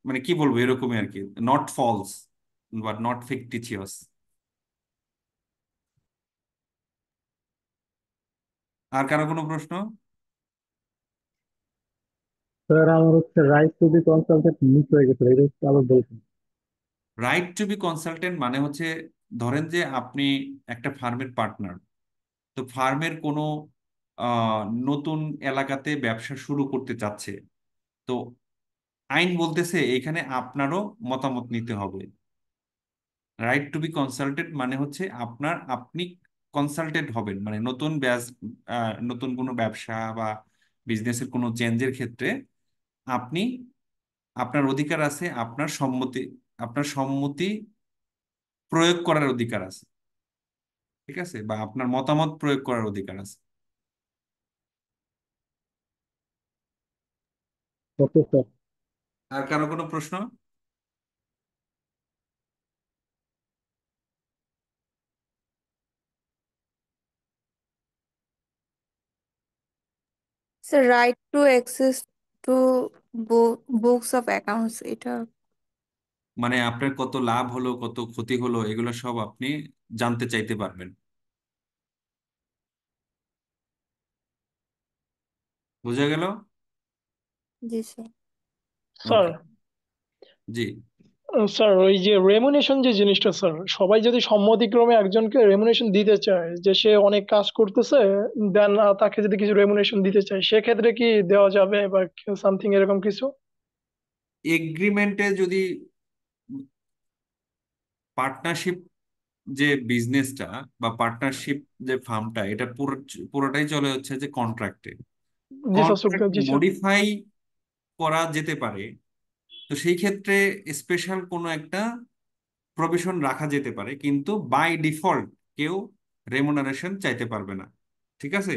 মানে কি বলবো এরকমই আর কি, not false but not fictitious. আর কারো কোনো প্রশ্ন? স্যার আমার হচ্ছে right to be consultant miss হয়ে গেছে, এটা একটু আবার বলবেন? রাইট টু বি কনসালটেন্ট মানে হচ্ছে, ধরেন যে আপনি একটা ফার্মের পার্টনার, তো ফার্মের কোনো নতুন এলাকাতে ব্যবসা শুরু করতে চাচ্ছে, তো আইন বলতেছে এখানে আপনারও মতামত নিতে হবে। রাইট টু বি কনসালটেড মানে হচ্ছে আপনি কনসালটেড হবেন, মানে নতুন কোনো ব্যবসা বা বিজনেসের কোনো চেঞ্জের ক্ষেত্রে আপনি, আপনার অধিকার আছে, আপনার সম্মতি প্রয়োগ করার অধিকার আছে। ঠিক আছে? বা আপনার মতামত প্রয়োগ করার অধিকার আছে। Okay sir. আর কারো কোনো প্রশ্ন? Sir right to access to books of accounts এটা। মানে আপনার কত লাভ হলো, কত ক্ষতি হলো, এগুলো সব আপনি জানতে চাইতে পারবেন। বোঝা গেল? জি স্যার। স্যার, ওকে। জি। স্যার ওই যে রেমুনেশন যে জিনিসটা স্যার, সবাই যদি সম্মতিক্রমে একজনকে রেমুনেশন দিতে চায়, যে সে অনেক কাজ করতেছে, দেন তাকে যদি কিছু রেমুনেশন দিতে চায়, সেক্ষেত্রে কি দেওয়া যাবে বা সামথিং এরকম কিছু? এগ্রিমেন্টে যদি পার্টনারশিপ যে বিজনেসটা বা পার্টনারশিপ যে ফার্মটা, এটা পুরোটাই চলে হচ্ছে যে কন্ট্রাক্টে। জি স্যার, কন্ট্রাক্ট জি স্যার। মডিফাই করা যেতে পারে, তো সেই ক্ষেত্রে স্পেশাল কোনো একটা প্রভিশন রাখা যেতে পারে, কিন্তু বাই ডিফল্ট কেউ রেমুনারেশন চাইতে পারবে না। ঠিক আছে?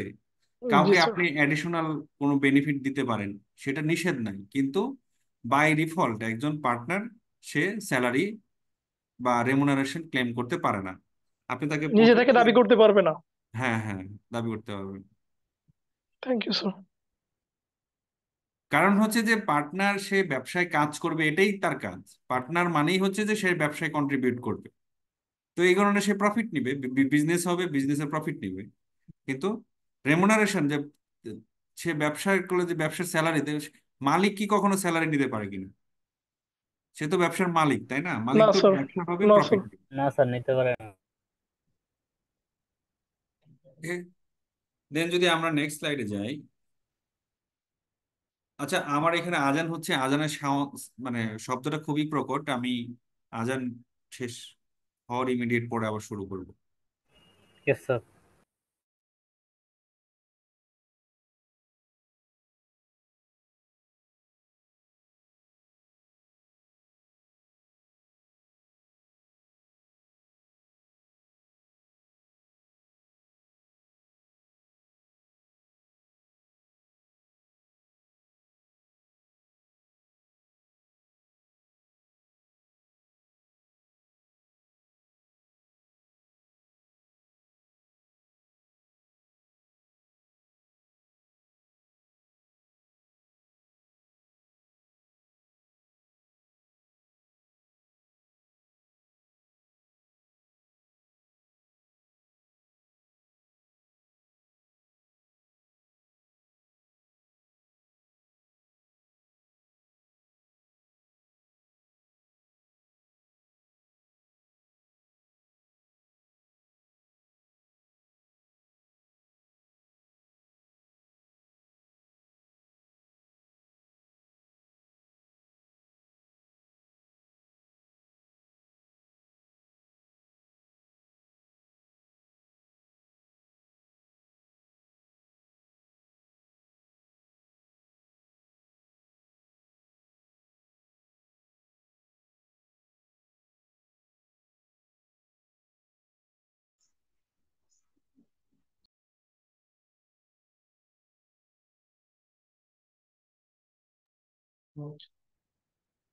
জি কাউকে স্যার। আপনি অ্যাডিশনাল কোনো বেনিফিট দিতে পারেন, সেটা নিষেধ নাই, কিন্তু বাই ডিফল্ট একজন পার্টনার সে স্যালারি বা রেমুনারেশন ক্লেম করতে পারে না। আপনি তাকে নিজে প্রফিট, থেকে দাবি করতে পারবে না। হ্যাঁ হ্যাঁ, দাবি করতে পারবেন। Thank you sir. কারণ হচ্ছে যে পার্টনার সে ব্যবসায় কাজ করবে, এটাই তার কাজ। পার্টনার মানেই হচ্ছে যে সে ব্যবসায় কন্ট্রিবিউট করবে, তো এই কারণে সে প্রফিট নিবে, বিজনেস হবে, বিজনেসের প্রফিট নিবে। কিন্তু রেমুনারেশন যে সে ব্যবসা করলে যে ব্যবসার স্যালারি দেবে, মালিক কি কখনো স্যালারি নিতে পারে কিনা? সে তো ব্যবসার মালিক, তাই না? মালিক না তো স্যার, ব্যবসা হবে, না স্যার। প্রফিট নিবে। না স্যার, নিতে পারে না। দেন যদি আমরা নেক্সট স্লাইডে যাই। আচ্ছা, আমার এখানে আজান হচ্ছে, আজানের মানে শব্দটা খুবই প্রকট। আমি আজান শেষ হওয়ার ইমিডিয়েট পরে আবার শুরু করবো। স্যার।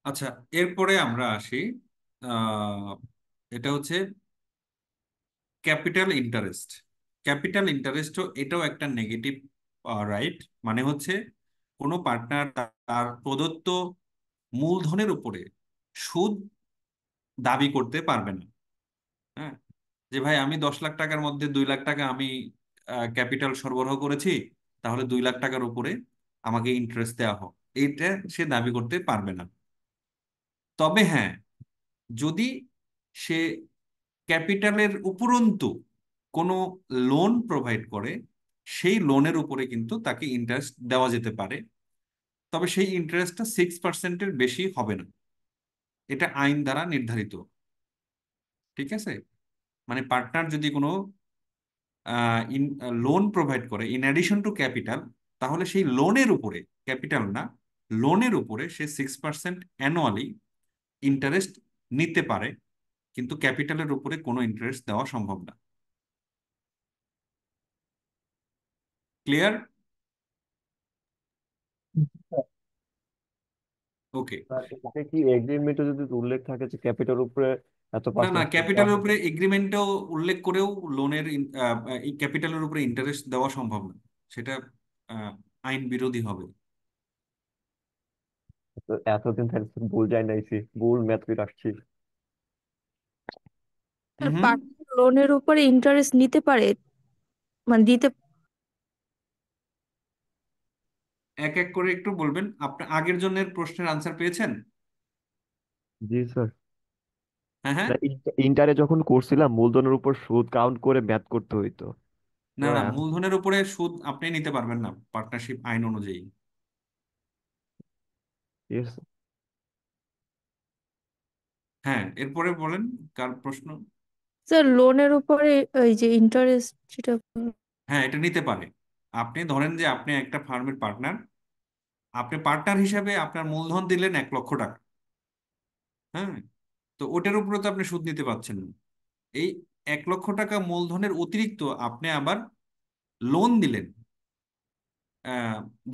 আচ্ছা, এরপরে আমরা আসি। আহ, এটা হচ্ছে ক্যাপিটাল ইন্টারেস্ট। ক্যাপিটাল ইন্টারেস্টও এটাও একটা নেগেটিভ রাইট। মানে হচ্ছে কোনো পার্টনার তার প্রদত্ত মূলধনের উপরে সুদ দাবি করতে পারবে না। হ্যাঁ, যে ভাই আমি 10 লাখ টাকার মধ্যে 2 লাখ টাকা আমি ক্যাপিটাল সরবরাহ করেছি, তাহলে 2 লাখ টাকার উপরে আমাকে ইন্টারেস্ট দেওয়া হোক, এইটা সে দাবি করতে পারবে না। তবে হ্যাঁ, যদি সে ক্যাপিটালের উপরন্তু কোনো লোন প্রোভাইড করে, সেই লোনের উপরে কিন্তু তাকে ইন্টারেস্ট দেওয়া যেতে পারে। তবে সেই ইন্টারেস্টটা 6%-এর বেশি হবে না। এটা আইন দ্বারা নির্ধারিত। ঠিক আছে? মানে পার্টনার যদি কোনো লোন প্রোভাইড করে ইন অ্যাডিশন টু ক্যাপিটাল, তাহলে সেই লোনের উপরে, ক্যাপিটাল না, লোনের উপরে সে 6% অ্যানুয়ালি ইন্টারেস্ট নিতে পারে, কিন্তু ক্যাপিটালের উপরে কোনো ইন্টারেস্ট দেওয়া সম্ভব না। ক্লিয়ার? ওকে। স্যার এটা কি এগ্রিমেন্টে যদি উল্লেখ থাকে যে ক্যাপিটাল উপরে এত না না, পার্সেন্ট দেওয়া ক্যাপিটালের হবে? উপরে এগ্রিমেন্টেও উল্লেখ করেও লোনের ক্যাপিটালের উপরে ইন্টারেস্ট দেওয়া সম্ভব না। সেটা আহ, আইন বিরোধী হবে। তো এতদিন ধরে ভুল যাই নাইছি, ভুল ম্যাথ করে আসছি। আর হুম। পার্টনার লোনের উপরে ইন্টারেস্ট নিতে পারে, মানে দিতে। এক এক করে একটু বলবেন। আপনি আগের জনের প্রশ্নের আনসার পেয়েছেন? জি স্যার। হ্যাঁ হ্যাঁ। ইন্টারে যখন করছিলাম মূলধনের উপর সুদ কাউন্ট করে ম্যাথ করতে হইতো। তো না না, মূলধনের উপরে সুদ আপনি নিতে পারবেন না পার্টনারশিপ আইন অনুযায়ী। yes, হ্যাঁ, এরপরে বলেন কার প্রশ্ন। স্যার লোনের উপরে ওই যে ইন্টারেস্ট যেটা হ্যাঁ, এটা নিতে পারে। আপনি ধরেন যে আপনি একটা ফার্মের পার্টনার, আপনি পার্টনার হিসাবে আপনার মূলধন দিলেন 1 লক্ষ টাকা। হ্যাঁ, তো ওটার উপরে তো আপনি সুদ নিতে পারছেন না। এই 1 লক্ষ টাকা মূলধনের অতিরিক্ত আপনি আবার লোন দিলেন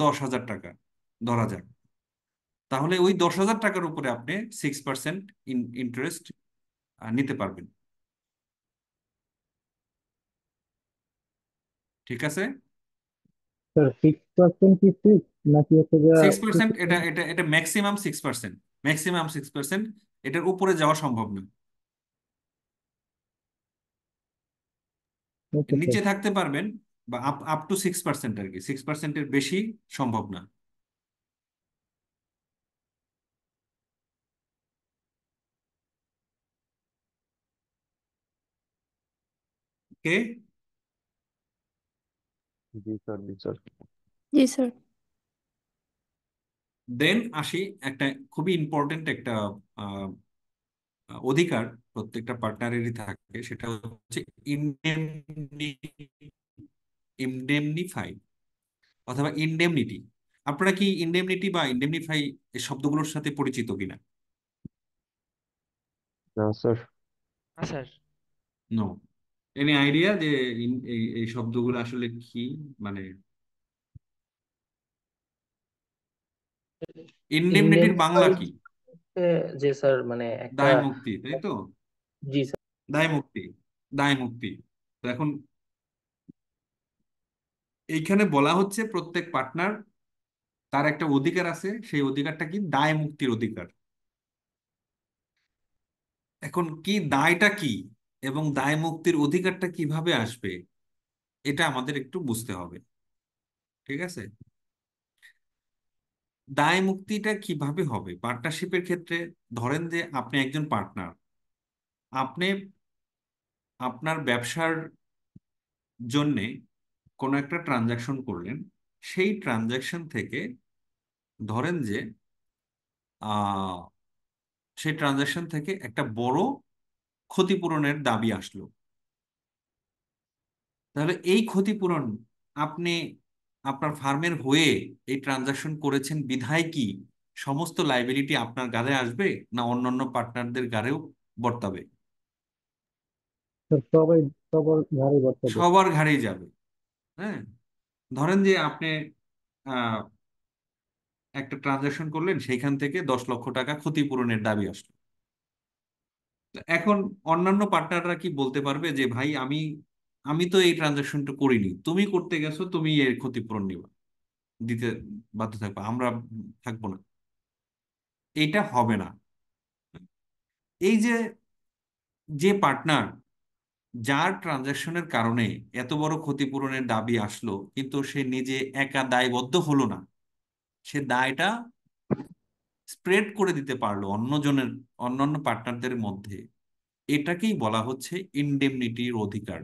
10,000 টাকা, ধরা যাক। তাহলে ওই 10,000 টাকার উপরে আপনি 6% ইন্টারেস্ট নিতে পারবেন। ঠিক আছে? স্যার 6% কি ফিক্স নাকি হচ্ছে যে 6%, এটা 2%? এটা এটা ম্যাক্সিমাম 6%। ম্যাক্সিমাম 6%, এটার উপরে যাওয়া সম্ভব না। Okay sir. নিচে থাকতে পারবেন, বা আপ আপ টু 6% আর কি, 6%-এর বেশি সম্ভব না। ওকে। জি স্যার, জি স্যার। জি স্যার। দেন আসি একটা খুবই ইম্পর্টেন্ট একটা আহ, অধিকার প্রত্যেকটা পার্টনারেরই থাকে, সেটা হচ্ছে ইনডেমনিফাই অথবা ইনডেমনিটি। আপনারা কি ইনডেমনিটি বা ইনডেমনিফাই এই শব্দগুলোর সাথে পরিচিত কিনা? না স্যার। না স্যার। নো। এনি আইডিয়া যে এই এই শব্দগুলো আসলে কি, মানে ইনডেমনিটির বাংলা ইন্ডেমনিফাই কি? যে স্যার মানে একটা। দায় মুক্তি, তাই তো? জি স্যার। দায় মুক্তি, দায় মুক্তি। তো এখন এইখানে বলা হচ্ছে প্রত্যেক পার্টনার তার একটা অধিকার আছে, সেই অধিকারটা কি? দায় মুক্তির অধিকার। এখন কি দায়টা কি এবং দায় মুক্তির অধিকারটা কিভাবে আসবে, এটা আমাদের একটু বুঝতে হবে। ঠিক আছে? দায় মুক্তিটা কিভাবে হবে পার্টনারশিপের ক্ষেত্রে? ধরেন যে আপনি একজন পার্টনার, আপনি আপনার ব্যবসার জন্যে কোনো একটা ট্রানজাকশন করলেন। সেই ট্রানজাকশন থেকে ধরেন যে আহ সেই ট্রানজাকশন থেকে একটা বড় ক্ষতিপূরণের দাবি আসলো। তাহলে এই ক্ষতিপূরণ আপনি আপনার ফার্মের হয়ে এই ট্রানজাকশন করেছেন বিধায় কি সমস্ত লাইবিলিটি আপনার ঘাড়ে আসবে, না অন্যান্য পার্টনারদের ঘাড়েও বর্তাবে? স্যার সবাই সবার ঘাড়ে বর্তাবে। সবার ঘাড়েই যাবে। হ্যাঁ, ধরেন যে আপনি একটা ট্রানজাকশন করলেন, সেইখান থেকে 10 লক্ষ টাকা ক্ষতিপূরণের দাবি আসলো। এখন অন্যান্য পার্টনাররা কি বলতে পারবে যে ভাই আমি আমি তো এই ট্রানজাকশনটা করিনি, তুমি করতে গেছো, তুমি এর ক্ষতিপূরণ নিবা, দিতে বাধ্য থাকবে, আমরা থাকবো না? এটা হবে না। এই যে যে পার্টনার, যার ট্রানজাকশনের কারণে এত বড় ক্ষতিপূরণের দাবি আসলো, কিন্তু সে নিজে একা দায়বদ্ধ হলো না, সে দায়টা স্প্রেড করে দিতে পারলো অন্যান্য পার্টনারদের মধ্যে, এটাকেই বলা হচ্ছে ইনডেমনিটির অধিকার।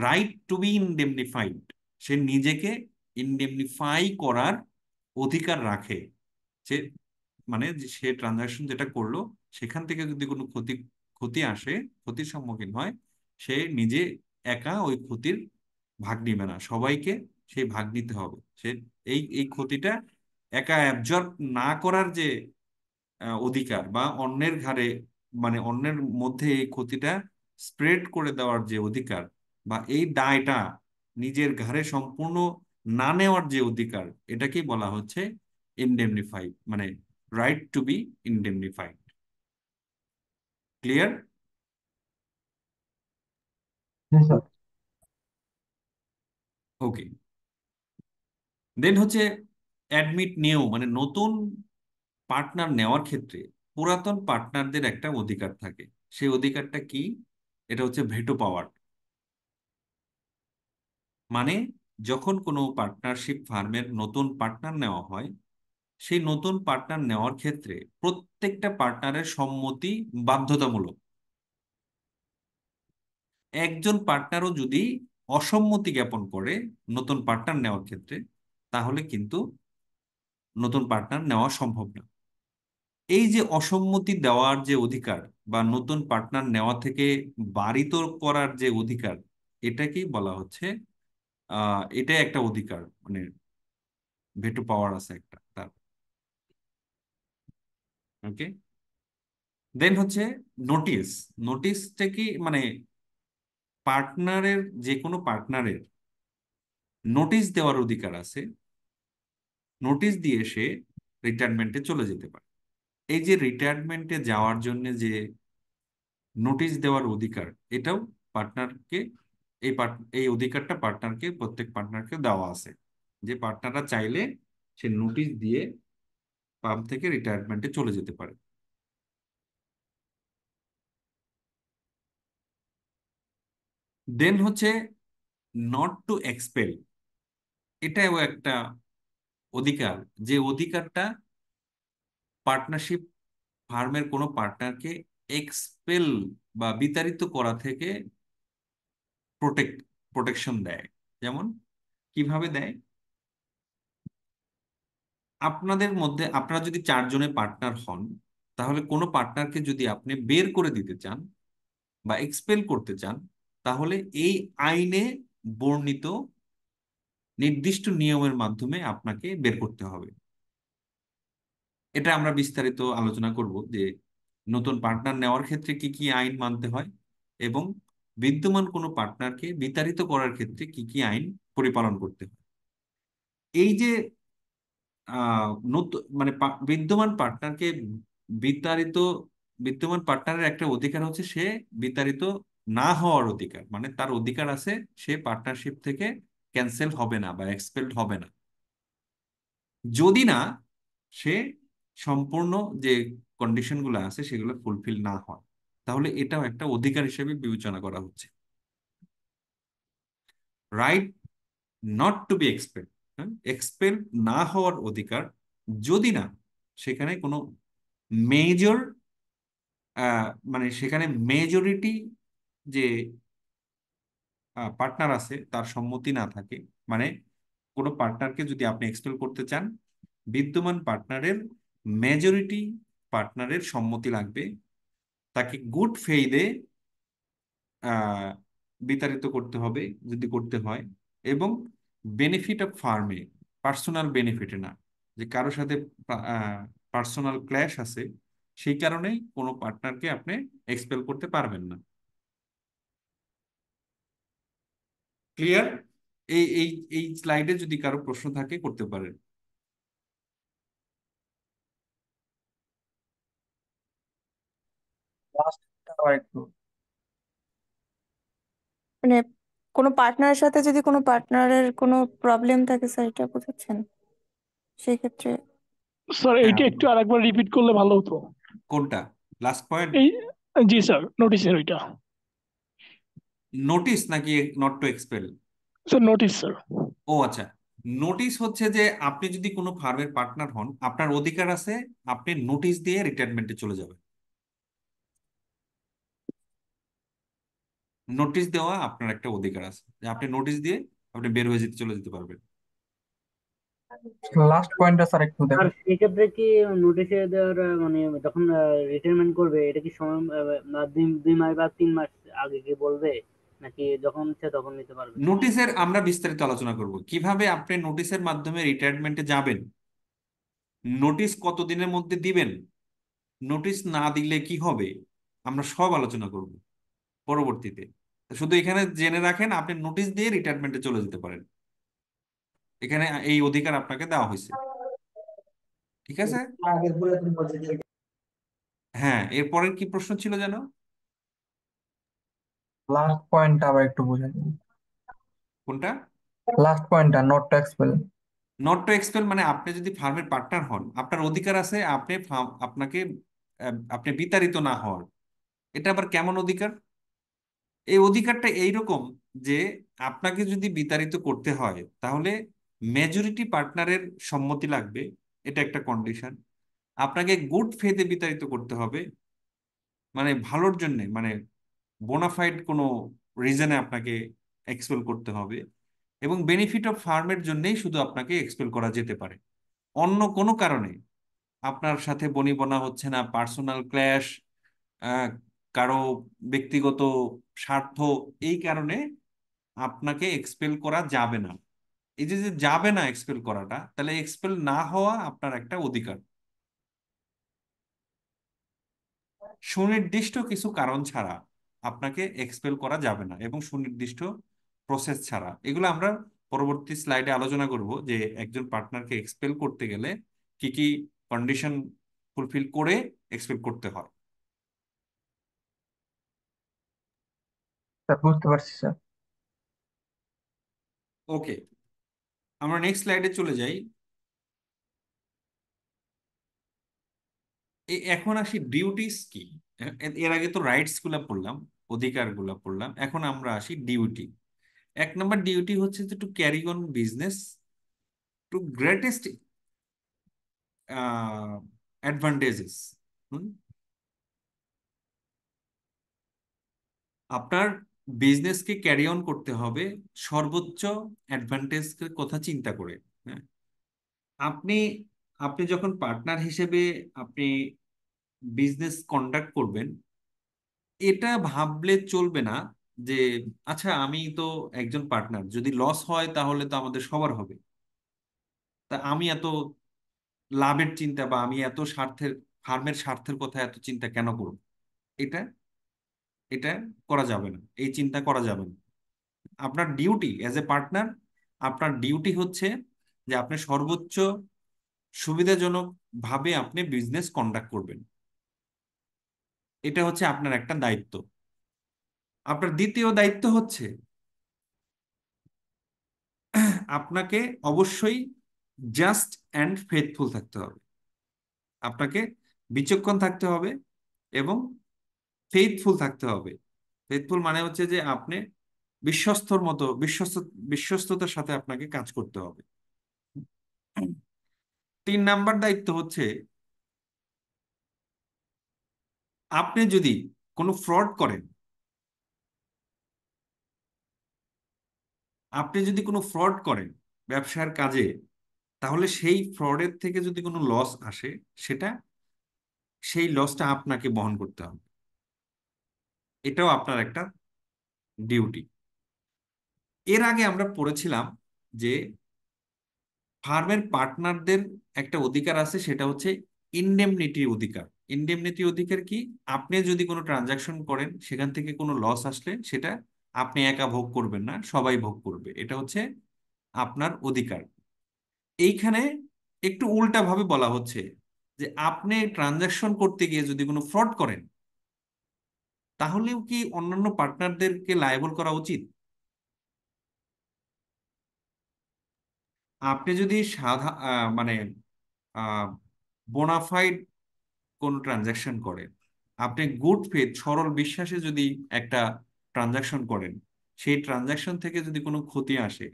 রাইট টু বি ইনডেমনিফাইড, সে নিজেকে ইনডেমনিফাই করার অধিকার রাখে। সে মানে যে সে ট্রানজাকশন যেটা করলো, সেখান থেকে যদি কোনো ক্ষতি ক্ষতি আসে, ক্ষতির সম্মুখীন হয়, সে নিজে একা ওই ক্ষতির ভাগ নিবে না, সবাইকে সেই ভাগ নিতে হবে। সে এই এই ক্ষতিটা একা অ্যাবজর্ব না করার যে অধিকার, বা অন্যের ঘাড়ে, মানে অন্যের মধ্যে এই ক্ষতিটা স্প্রেড করে দেওয়ার যে অধিকার, বা এই দায়টা নিজের ঘাড়ে সম্পূর্ণ না নেওয়ার যে অধিকার, এটাকেই বলা হচ্ছে ইনডেমনিফাই, মানে রাইট টু বি ইনডেমনিফাইড। ক্লিয়ার? হ্যাঁ স্যার। ওকে। দেন হচ্ছে অ্যাডমিট নিউ, মানে নতুন পার্টনার নেওয়ার ক্ষেত্রে পুরাতন পার্টনারদের একটা অধিকার থাকে। সেই অধিকারটা কি? এটা হচ্ছে ভেটো পাওয়ার। মানে যখন কোনো পার্টনারশিপ ফার্মের নতুন পার্টনার নেওয়া হয়, সেই নতুন পার্টনার নেওয়ার ক্ষেত্রে প্রত্যেকটা পার্টনারের সম্মতি বাধ্যতামূলক। একজন পার্টনারও যদি অসম্মতি জ্ঞাপন করে নতুন পার্টনার নেওয়ার ক্ষেত্রে, তাহলে কিন্তু নতুন পার্টনার নেওয়া সম্ভব না। এই যে অসম্মতি দেওয়ার যে অধিকার, বা নতুন পার্টনার নেওয়া থেকে বারিত করার যে অধিকার, এটাকেই বলা হচ্ছে এটা একটা অধিকার, মানে ভেটো পাওয়ার আছে একটা তার। ওকে। দেন হচ্ছে নোটিশ। নোটিশটা কি, মানে পার্টনারের, যে কোনো পার্টনারের নোটিশ দেওয়ার অধিকার আছে। নোটিশ দিয়ে সে রিটায়ারমেন্টে চলে যেতে পারে। এই যে রিটায়ারমেন্টে যাওয়ার জন্য যে নোটিশ দেওয়ার অধিকার, এটাও পার্টনারকে, এই অধিকারটা পার্টনারকে, প্রত্যেক পার্টনারকে দেওয়া আছে, যে পার্টনাররা চাইলে সে নোটিশ দিয়ে ফার্ম থেকে রিটায়ারমেন্টে চলে যেতে পারে। দেন হচ্ছে নট টু এক্সপেল। এটাও একটা অধিকার, যে অধিকারটা পার্টনারশিপ ফার্মের কোনো পার্টনারকে এক্সপেল বা বিতাড়িত করা থেকে প্রোটেক্ট প্রোটেকশন দেয়। যেমন কিভাবে দেয়? আপনাদের মধ্যে, আপনারা যদি 4 জনে পার্টনার হন, তাহলে কোনো পার্টনারকে যদি আপনি বের করে দিতে চান বা এক্সপেল করতে চান, তাহলে এই আইনে বর্ণিত নির্দিষ্ট নিয়মের মাধ্যমে আপনাকে বের করতে হবে। এটা আমরা বিস্তারিত আলোচনা করব, যে নতুন পার্টনার নেওয়ার ক্ষেত্রে কি কি আইন মানতে হয়, এবং বিদ্যমান কোনো পার্টনারকে বিতাড়িত করার ক্ষেত্রে কি কি আইন পরিপালন করতে হয়। এই যে নতুন, মানে বিদ্যমান পার্টনারকে বিতাড়িত, বিদ্যমান পার্টনারের একটা অধিকার হচ্ছে সে বিতাড়িত না হওয়ার অধিকার, মানে তার অধিকার আছে সে পার্টনারশিপ থেকে ক্যান্সেল হবে না বা এক্সপেলড হবে না, যদি না সে সম্পূর্ণ যে কন্ডিশনগুলো আছে সেগুলো ফুলফিল না হয়, তাহলে এটাও একটা অধিকার হিসেবে বিবেচনা করা হচ্ছে। Right not to be expel, expel না হওয়ার অধিকার, যদি না সেখানে কোনো মেজর, মানে সেখানে মেজরিটি যে পার্টনার আছে তার সম্মতি না থাকে। মানে কোনো পার্টনারকে যদি আপনি এক্সপেল করতে চান, বিদ্যমান পার্টনারের মেজরিটি পার্টনারের সম্মতি লাগবে, তাকে গুড ফেইদে বিতাড়িত করতে হবে যদি করতে হয়, এবং বেনিফিট অফ ফার্মে, পার্সোনাল বেনিফিটে না, যে কারোর সাথে পার্সোনাল ক্ল্যাশ আছে, সেই কারণেই কোনো পার্টনারকে আপনি এক্সপেল করতে পারবেন না। ক্লিয়ার? এই এই এই স্লাইডে যদি কারো প্রশ্ন থাকে করতে পারেন। লাস্ট আবার একটু। মানে কোনো পার্টনারের সাথে যদি কোনো পার্টনারের কোনো প্রবলেম থাকে স্যার, এটা বোঝাচ্ছেন সেই ক্ষেত্রে? স্যার হ্যাঁ, এইটা একটু আরেকবার রিপিট করলে ভালো হতো। কোনটা লাস্ট পয়েন্ট? এই, জি স্যার, নোটিসের ওইটা। নোটিস নাকি not to expel? Sir notice sir. ও আচ্ছা, নোটিশ হচ্ছে যে আপনি যদি কোনো ফার্মের পার্টনার হন, আপনার অধিকার আছে আপনি নোটিশ দিয়ে রিটায়ারমেন্টে চলে যাবেন। নোটিশ দেওয়া আপনার একটা অধিকার আছে, যে আপনি নোটিশ দিয়ে আপনি বের হয়ে যেতে চলে যেতে পারবেন। লাস্ট পয়েন্টটা স্যার একটু আর দেখেন। সেক্ষেত্রে কি নোটিশে দেওয়ার মানে যখন রিটায়ারমেন্ট করবে এটা কি সময় 2 মাস বা 3 মাস আগে কি বলবে, নাকি যখন ইচ্ছে তখন নিতে পারবে? নোটিশের আমরা বিস্তারিত আলোচনা করব কিভাবে আপনি নোটিশের মাধ্যমে রিটায়ারমেন্টে যাবেন, নোটিশ কত দিনের মধ্যে দিবেন, নোটিশ না দিলে কি হবে, আমরা সব আলোচনা করব পরবর্তীতে। শুধু এখানে জেনে রাখেন আপনি নোটিশ দিয়ে রিটায়ারমেন্টে চলে যেতে পারেন, এখানে এই অধিকার আপনাকে দেওয়া হয়েছে। ঠিক আছে? হ্যাঁ, এরপরের কি প্রশ্ন ছিল যেন? লাস্ট পয়েন্টটা আবার একটু বুঝে দিন। কোনটা? লাস্ট পয়েন্টটা not to expel. Not to expel মানে আপনি যদি ফার্মের পার্টনার হন, আপনার অধিকার আছে আপনি আপনাকে আপনি বিতাড়িত না হওয়ার। এটা আবার কেমন অধিকার? এই অধিকারটা এইরকম যে আপনাকে যদি বিতাড়িত করতে হয় তাহলে মেজরিটি পার্টনারের সম্মতি লাগবে, এটা একটা কন্ডিশন। আপনাকে গুড ফেথে বিতাড়িত করতে হবে, মানে ভালোর জন্য, মানে বোনাফাইড কোনো রিজনে আপনাকে এক্সপেল করতে হবে, এবং বেনিফিট অফ ফার্মের জন্যই শুধু আপনাকে এক্সপেল করা যেতে পারে। অন্য কোনো কারণে আপনার সাথে বনিবনা হচ্ছে না, পার্সোনাল ক্ল্যাশ, কারো ব্যক্তিগত স্বার্থ, এই কারণে আপনাকে এক্সপেল করা যাবে না। এই যে যে যাবে না এক্সপেল করাটা, তাহলে এক্সপেল না হওয়া আপনার একটা অধিকার, সুনির্দিষ্ট কিছু কারণ ছাড়া আপনাকে এক্সপেল করা যাবে না, এবং সুনির্দিষ্ট প্রসেস ছাড়া। এগুলো আমরা পরবর্তী স্লাইডে আলোচনা করব যে একজন পার্টনারকে এক্সপেল করতে গেলে কি কি কন্ডিশন ফুলফিল করে এক্সপেল করতে হয়। স্যার বুঝতে পারছি স্যার। ওকে, আমরা নেক্সট স্লাইডে চলে যাই। এখন আসি ডিউটিস কি। এর আগে তো রাইটস গুলা পড়লাম, অধিকার গুলা পড়লাম, এখন আমরা আসি ডিউটি। 1 নম্বর ডিউটি হচ্ছে to carry on business to greatest advantages. আপনার বিজনেসকে ক্যারি অন করতে হবে সর্বোচ্চ অ্যাডভান্টেজ কথা চিন্তা করে। হ্যাঁ, আপনি আপনি যখন পার্টনার হিসেবে আপনি বিজনেস কন্ডাক্ট করবেন, এটা ভাবলে চলবে না যে আচ্ছা আমি তো একজন পার্টনার, যদি লস হয় তাহলে তো আমাদের সবার হবে, তা আমি এত লাভের চিন্তা বা আমি এত স্বার্থের, ফার্মের স্বার্থের কথা এত চিন্তা কেন করব। এটা এটা করা যাবে না, এই চিন্তা করা যাবে না। আপনার ডিউটি অ্যাজ এ পার্টনার, আপনার ডিউটি হচ্ছে যে আপনি সর্বোচ্চ সুবিধাজনক ভাবে আপনি বিজনেস কন্ডাক্ট করবেন। এটা হচ্ছে আপনার একটা দায়িত্ব। আপনার দ্বিতীয় দায়িত্ব হচ্ছে আপনাকে অবশ্যই জাস্ট অ্যান্ড ফেথফুল থাকতে হবে। আপনাকে বিচক্ষণ থাকতে হবে এবং ফেইথফুল থাকতে হবে। ফেইথফুল মানে হচ্ছে যে আপনি বিশ্বস্তর মতো বিশ্বস্ততার সাথে আপনাকে কাজ করতে হবে। 3 নাম্বার দায়িত্ব হচ্ছে আপনি যদি কোনো ফ্রড করেন, আপনি যদি কোনো ফ্রড করেন ব্যবসার কাজে, তাহলে সেই ফ্রডের থেকে যদি কোনো লস আসে, সেটা সেই লসটা আপনাকে বহন করতে হবে। এটাও আপনার একটা ডিউটি। এর আগে আমরা পড়েছিলাম যে ফার্মের পার্টনারদের একটা অধিকার আছে, সেটা হচ্ছে ইনডেমনিটি অধিকার। ইনডেমনিটি অধিকার কি? আপনি যদি কোনো ট্রানজাকশন করেন, সেখান থেকে কোনো লস আসলে সেটা আপনি একা ভোগ করবেন না, সবাই ভোগ করবে, এটা হচ্ছে আপনার অধিকার। এইখানে একটু উল্টা ভাবে বলা হচ্ছে যে আপনি ট্রানজাকশন করতে গিয়ে যদি কোনো ফ্রড করেন, তাহলেও কি অন্যান্য পার্টনারদেরকে লায়াবল করা উচিত? আপনি যদি মানে বোনাফাইড কোন ট্রানজাকশন করেন, আপনি গুড ফেথ সরল বিশ্বাসে যদি একটা ট্রানজাকশন করেন, সেই ট্রানজাকশন থেকে যদি কোনো ক্ষতি আসে,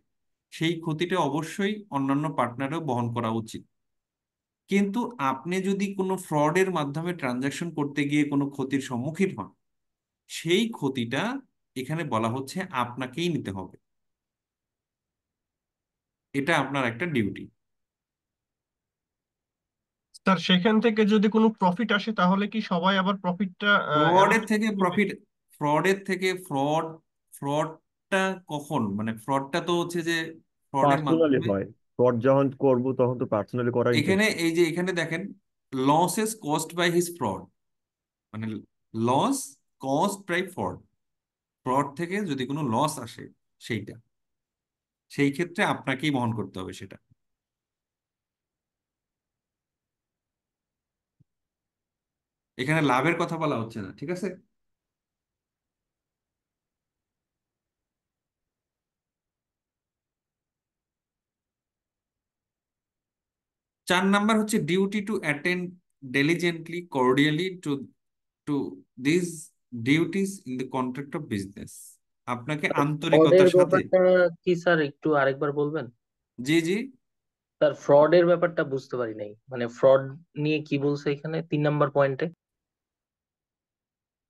সেই ক্ষতিটা অবশ্যই অন্যান্য পার্টনারও বহন করা উচিত। কিন্তু আপনি যদি কোনো ফ্রডের মাধ্যমে ট্রানজাকশন করতে গিয়ে কোনো ক্ষতির সম্মুখীন হন, সেই ক্ষতিটা এখানে বলা হচ্ছে আপনাকেই নিতে হবে। এটা আপনার একটা ডিউটি। স্যার সেখান থেকে যদি কোনো প্রফিট আসে তাহলে কি সবাই আবার প্রফিটটা ফ্রডের অ্যালোকেট থেকে করবে? প্রফিট, ফ্রডটা কখন, মানে ফ্রডটা তো হচ্ছে যে ফ্রডের পার্সোনালি মাধ্যমে, হয়। ফ্রড যখন করব তখন তো পার্সোনালি করার এখানে ইন্টেনশন। এই যে এখানে দেখেন, losses cost by his fraud, মানে loss cost by fraud, fraud থেকে যদি কোনো লস আসে, সেইটা সেই ক্ষেত্রে আপনাকেই বহন করতে হবে সেটা। এখানে লাভের কথা বলা হচ্ছে না, ঠিক আছে? 4 নাম্বার হচ্ছে duty to attend diligently cordially to this duties in the contract of business. আপনাকে ফ্রডের আন্তরিকতার সাথে, ব্যাপারটা কি স্যার একটু আরেকবার বলবেন? জি জি, স্যার ফ্রডের ব্যাপারটা বুঝতে পারি নাই, মানে ফ্রড নিয়ে কি বলছে এখানে 3 নাম্বার পয়েন্টে?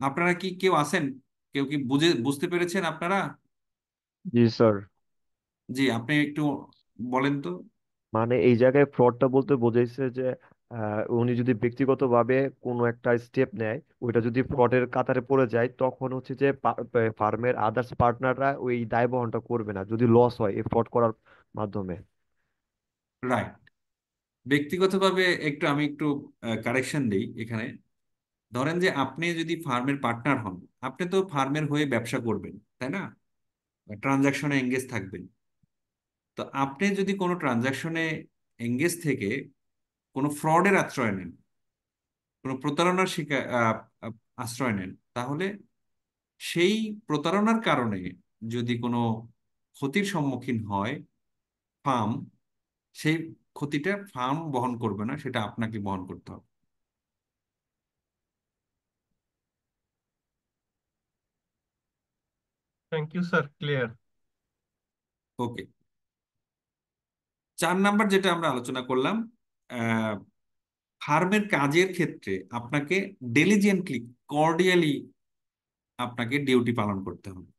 আপনারা কি কেউ আছেন, কেউ কি বুঝতে পেরেছেন আপনারা? জি স্যার। জি, আপনি একটু বলেন তো। মানে এই জায়গায় ফ্রডটা বলতে বোঝাইছে যে উনি যদি ব্যক্তিগতভাবে কোনো একটা স্টেপ নেয়, ওইটা যদি ফ্রডের কাতারে পড়ে যায়, তখন হচ্ছে যে ফার্মের আদার্স পার্টনাররা ওই দায় বহনটা করবে না যদি লস হয় এই ফ্রড করার মাধ্যমে। রাইট। ব্যক্তিগতভাবে আমি একটু কারেকশন দিই এখানে। ধরেন যে আপনি যদি ফার্মের পার্টনার হন, আপনি তো ফার্মের হয়ে ব্যবসা করবেন, তাই না? ট্রানজাকশনে এঙ্গেজ থাকবেন। তো আপনি যদি কোনো ট্রানজাকশনে এঙ্গেজ থেকে কোনো ফ্রডের আশ্রয় নেন, কোনো প্রতারণার শিকার আশ্রয় নেন, তাহলে সেই প্রতারণার কারণে যদি কোনো ক্ষতির সম্মুখীন হয় ফার্ম, সেই ক্ষতিটা ফার্ম বহন করবে না, সেটা আপনাকে বহন করতে হবে। Thank you sir, clear. Okay. 4 number যেটা আমরা আলোচনা করলাম, ফার্মের কাজের ক্ষেত্রে আপনাকে ডেলিজেন্টলি, কর্ডিয়ালি আপনাকে ডিউটি পালন করতে হবে।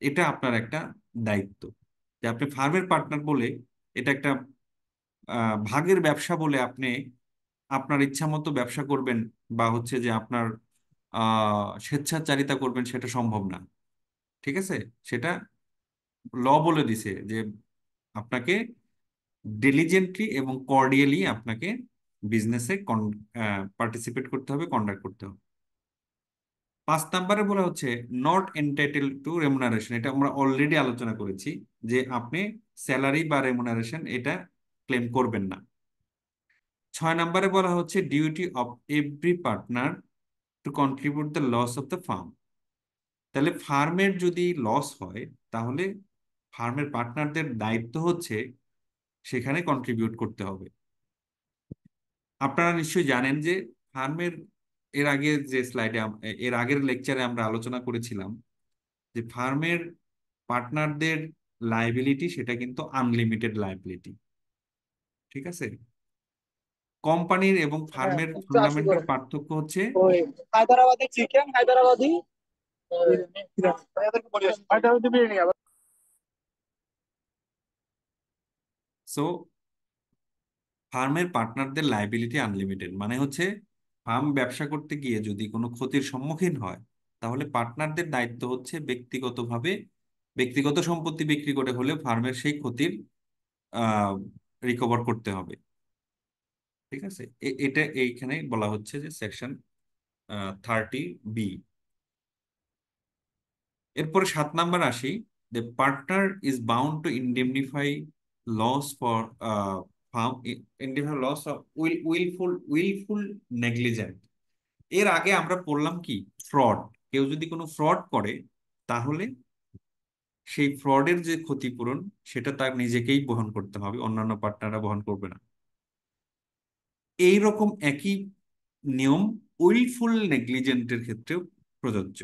এটা আপনার একটা দায়িত্ব, যে আপনি ফার্মের পার্টনার বলে, এটা একটা ভাগের ব্যবসা বলে আপনি আপনার ইচ্ছা মতো ব্যবসা করবেন, বা হচ্ছে যে আপনার স্বেচ্ছাচারিতা করবেন, সেটা সম্ভব না, ঠিক আছে? সেটা ল বলে দিছে যে আপনাকে ডিলিজেন্টলি এবং কর্ডিয়ালি আপনাকে বিজনেসে পার্টিসিপেট করতে হবে, কন্ডাক্ট করতে হবে। 5 নাম্বারে বলা হচ্ছে নট এন্টাইটেল টু রেমুনারেশন। এটা আমরা অলরেডি আলোচনা করেছি যে আপনি স্যালারি বা রেমুনারেশন এটা ক্লেম করবেন না। 6 নাম্বারে বলা হচ্ছে duty of every partner to contribute the loss of the firm. তাহলে ফার্মের যদি লস হয়, তাহলে ফার্মের পার্টনারদের দায়িত্ব হচ্ছে সেখানে কন্ট্রিবিউট করতে হবে। আপনারা নিশ্চয়ই জানেন যে ফার্মের, এর আগের যে স্লাইডে, এর আগের লেকচারে আমরা আলোচনা করেছিলাম যে ফার্মের পার্টনারদের লাইবিলিটি সেটা কিন্তু আনলিমিটেড লাইবিলিটি, ঠিক আছে? কোম্পানির এবং হ্যাঁ ফার্মের 180 ফান্ডামেন্টাল করে পার্থক্য হচ্ছে, ওই হায়দ্রাবাদি চিকেন, হায়দ্রাবাদি হায়দ্রাবাদি বিরিয়ানি আবার। সো ফার্মের পার্টনারদের লাইবিলিটি আনলিমিটেড, মানে হচ্ছে ফার্ম ব্যবসা করতে গিয়ে যদি কোনো ক্ষতির সম্মুখীন হয়, তাহলে পার্টনারদের দায়িত্ব হচ্ছে ব্যক্তিগতভাবে, ব্যক্তিগত সম্পত্তি বিক্রি করে হলে ফার্মের সেই ক্ষতির রিকভার করতে হবে, ঠিক আছে? এটা এইখানে বলা হচ্ছে যে সেকশন 30B। এরপরে 7 নাম্বার আসি, the partner is bound to indemnify loss for firm, indemnify loss of wilful negligent. এর আগে আমরা পড়লাম কি, ফ্রড। কেউ যদি কোনো ফ্রড করে তাহলে সেই ফ্রডের যে ক্ষতিপূরণ সেটা তার নিজেকেই বহন করতে হবে, অন্যান্য পার্টনাররা বহন করবে না। এই রকম একই নিয়ম উইলফুল নেগলিজেন্টের ক্ষেত্রেও প্রযোজ্য।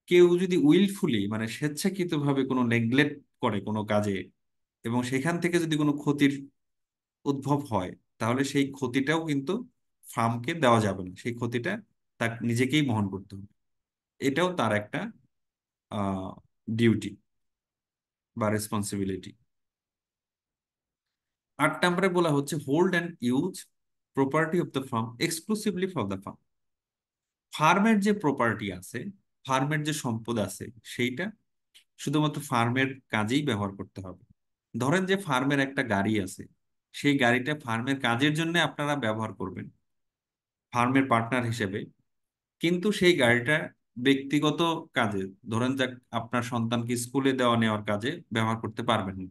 কেউ যদি উইলফুলি মানে স্বেচ্ছাকৃতভাবে কোনো নেগলেক্ট করে কোনো কাজে এবং সেখান থেকে যদি কোনো ক্ষতির উদ্ভব হয়, তাহলে সেই ক্ষতিটাও কিন্তু ফার্মকে দেওয়া যাবে না, সেই ক্ষতিটা তার নিজেকেই বহন করতে হবে। এটাও তার একটা ডিউটি বা রেসপন্সিবিলিটি। 8 নম্বরে বলা হচ্ছে hold and use property of the farm exclusively for the farm. ফার্মের যে প্রপার্টি আছে, ফার্মের যে সম্পদ আছে, সেইটা শুধুমাত্র ফার্মের কাজেই ব্যবহার করতে হবে। ধরেন যে ফার্মের একটা গাড়ি আছে, সেই গাড়িটা ফার্মের কাজের জন্য আপনারা ব্যবহার করবেন ফার্মের পার্টনার হিসেবে, কিন্তু সেই গাড়িটা ব্যক্তিগত কাজে, ধরেন যাক আপনার সন্তানকে স্কুলে দেওয়া নেওয়ার কাজে ব্যবহার করতে পারবেন না।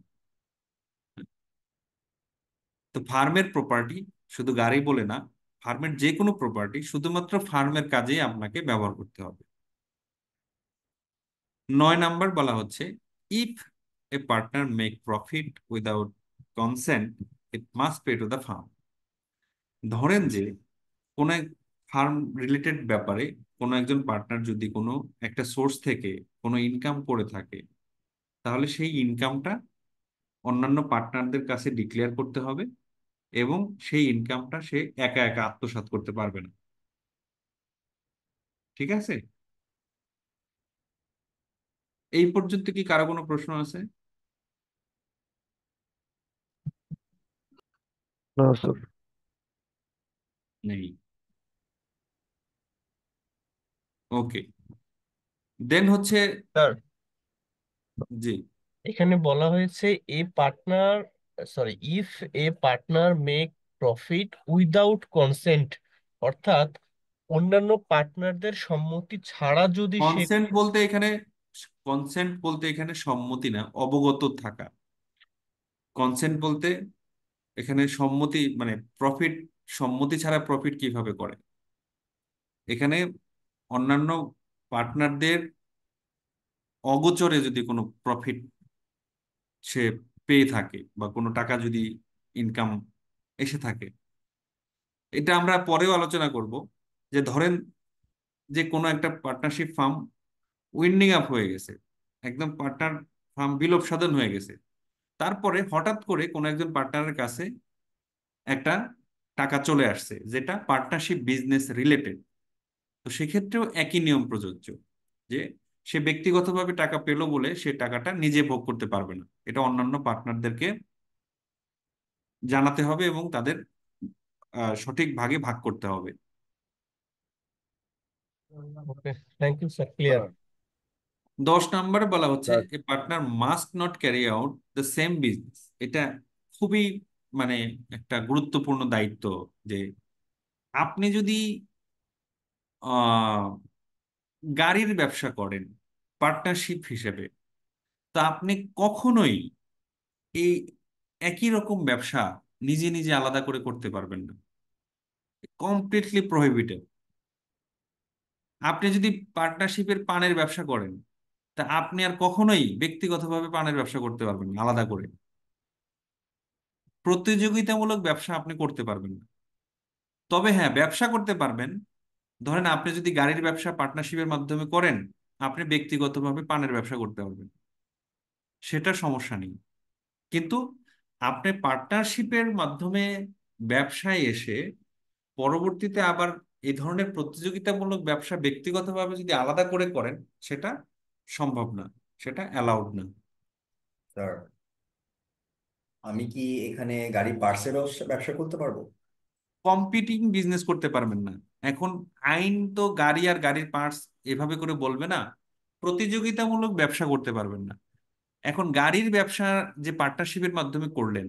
তো ফার্মের প্রপার্টি শুধু গাড়ি বলে না, ফার্মের যে কোনো প্রপার্টি শুধুমাত্র ফার্মের কাজেই আপনাকে ব্যবহার করতে হবে। 9 নাম্বার বলা হচ্ছে if a partner make profit without consent it must pay to the firm. ধরেন যে কোন এক ফার্ম রিলেটেড ব্যাপারে কোনো একজন পার্টনার যদি কোনো একটা সোর্স থেকে কোনো ইনকাম করে থাকে, তাহলে সেই ইনকামটা অন্যান্য পার্টনারদের কাছে ডিক্লেয়ার করতে হবে এবং সেই ইনকামটা সে একা একা আত্মসাৎ করতে পারবে না। ঠিক আছে? এই পর্যন্ত কি কারো কোনো প্রশ্ন আছে? না স্যার। নেই। ওকে, দেন হচ্ছে স্যার জি, এখানে বলা হয়েছে a partner, sorry, if a partner make profit without consent, অর্থাৎ অন্যান্য পার্টনারদের সম্মতি ছাড়া যদি সে, কনসেন্ট বলতে এখানে সম্মতি না, অবগত থাকা। কনসেন্ট বলতে এখানে সম্মতি মানে প্রফিট, সম্মতি ছাড়া প্রফিট কিভাবে করে। এখানে অন্যান্য পার্টনারদের অগোচরে যদি কোনো প্রফিট সে পেয়ে থাকে বা কোনো টাকা যদি ইনকাম এসে থাকে, এটা আমরা পরেও আলোচনা করব। যে ধরেন যে কোনো একটা পার্টনারশিপ ফার্ম উইন্ডিং আপ হয়ে গেছে, একদম পার্টনার ফার্ম বিলোপ সাধন হয়ে গেছে, তারপরে হঠাৎ করে কোনো একজন পার্টনারের কাছে একটা টাকা চলে আসছে যেটা পার্টনারশিপ বিজনেস রিলেটেড। তো সেক্ষেত্রেও একই নিয়ম প্রযোজ্য, যে সে ব্যক্তিগতভাবে টাকা পেলো বলে সে টাকাটা নিজে ভোগ করতে পারবে না, এটা অন্যান্য পার্টনারদেরকে জানাতে হবে এবং তাদের সঠিক ভাগে ভাগ করতে হবে। ওকে, থ্যাংক ইউ স্যার, ক্লিয়ার। 10 নম্বরে বলা হচ্ছে sir a partner must not carry out the same business. এটা খুবই মানে একটা গুরুত্বপূর্ণ দায়িত্ব, যে আপনি যদি আহ গাড়ির ব্যবসা করেন পার্টনারশিপ হিসেবে, তা আপনি কখনোই এই একই রকম ব্যবসা নিজে নিজে আলাদা করে করতে পারবেন না, কমপ্লিটলি প্রহিবিটেড। আপনি যদি পার্টনারশিপের পানের ব্যবসা করেন, তা আপনি আর কখনোই ব্যক্তিগতভাবে পানের ব্যবসা করতে পারবেন না আলাদা করে। প্রতিযোগিতামূলক ব্যবসা আপনি করতে পারবেন না। তবে হ্যাঁ, ব্যবসা করতে পারবেন। ধরেন আপনি যদি গাড়ির ব্যবসা পার্টনারশিপের মাধ্যমে করেন, আপনি ব্যক্তিগতভাবে পানের ব্যবসা করতে পারবেন, সেটা সমস্যা নেই। কিন্তু আপনি পার্টনারশিপের মাধ্যমে ব্যবসায় এসে পরবর্তীতে আবার এই ধরনের প্রতিযোগিতামূলক ব্যবসা ব্যক্তিগতভাবে যদি আলাদা করে করেন, সেটা সম্ভব না, সেটা অ্যালাউড না। স্যার, আমি কি এখানে গাড়ি পার্টসের ব্যবসা করতে পারবো? কম্পিটিং বিজনেস করতে পারবেন না। এখন আইন তো গাড়ি আর গাড়ির পার্টস এভাবে করে বলবে না, প্রতিযোগিতামূলক ব্যবসা করতে পারবেন না। এখন গাড়ির ব্যবসা যে পার্টনারশিপের মাধ্যমে করলেন,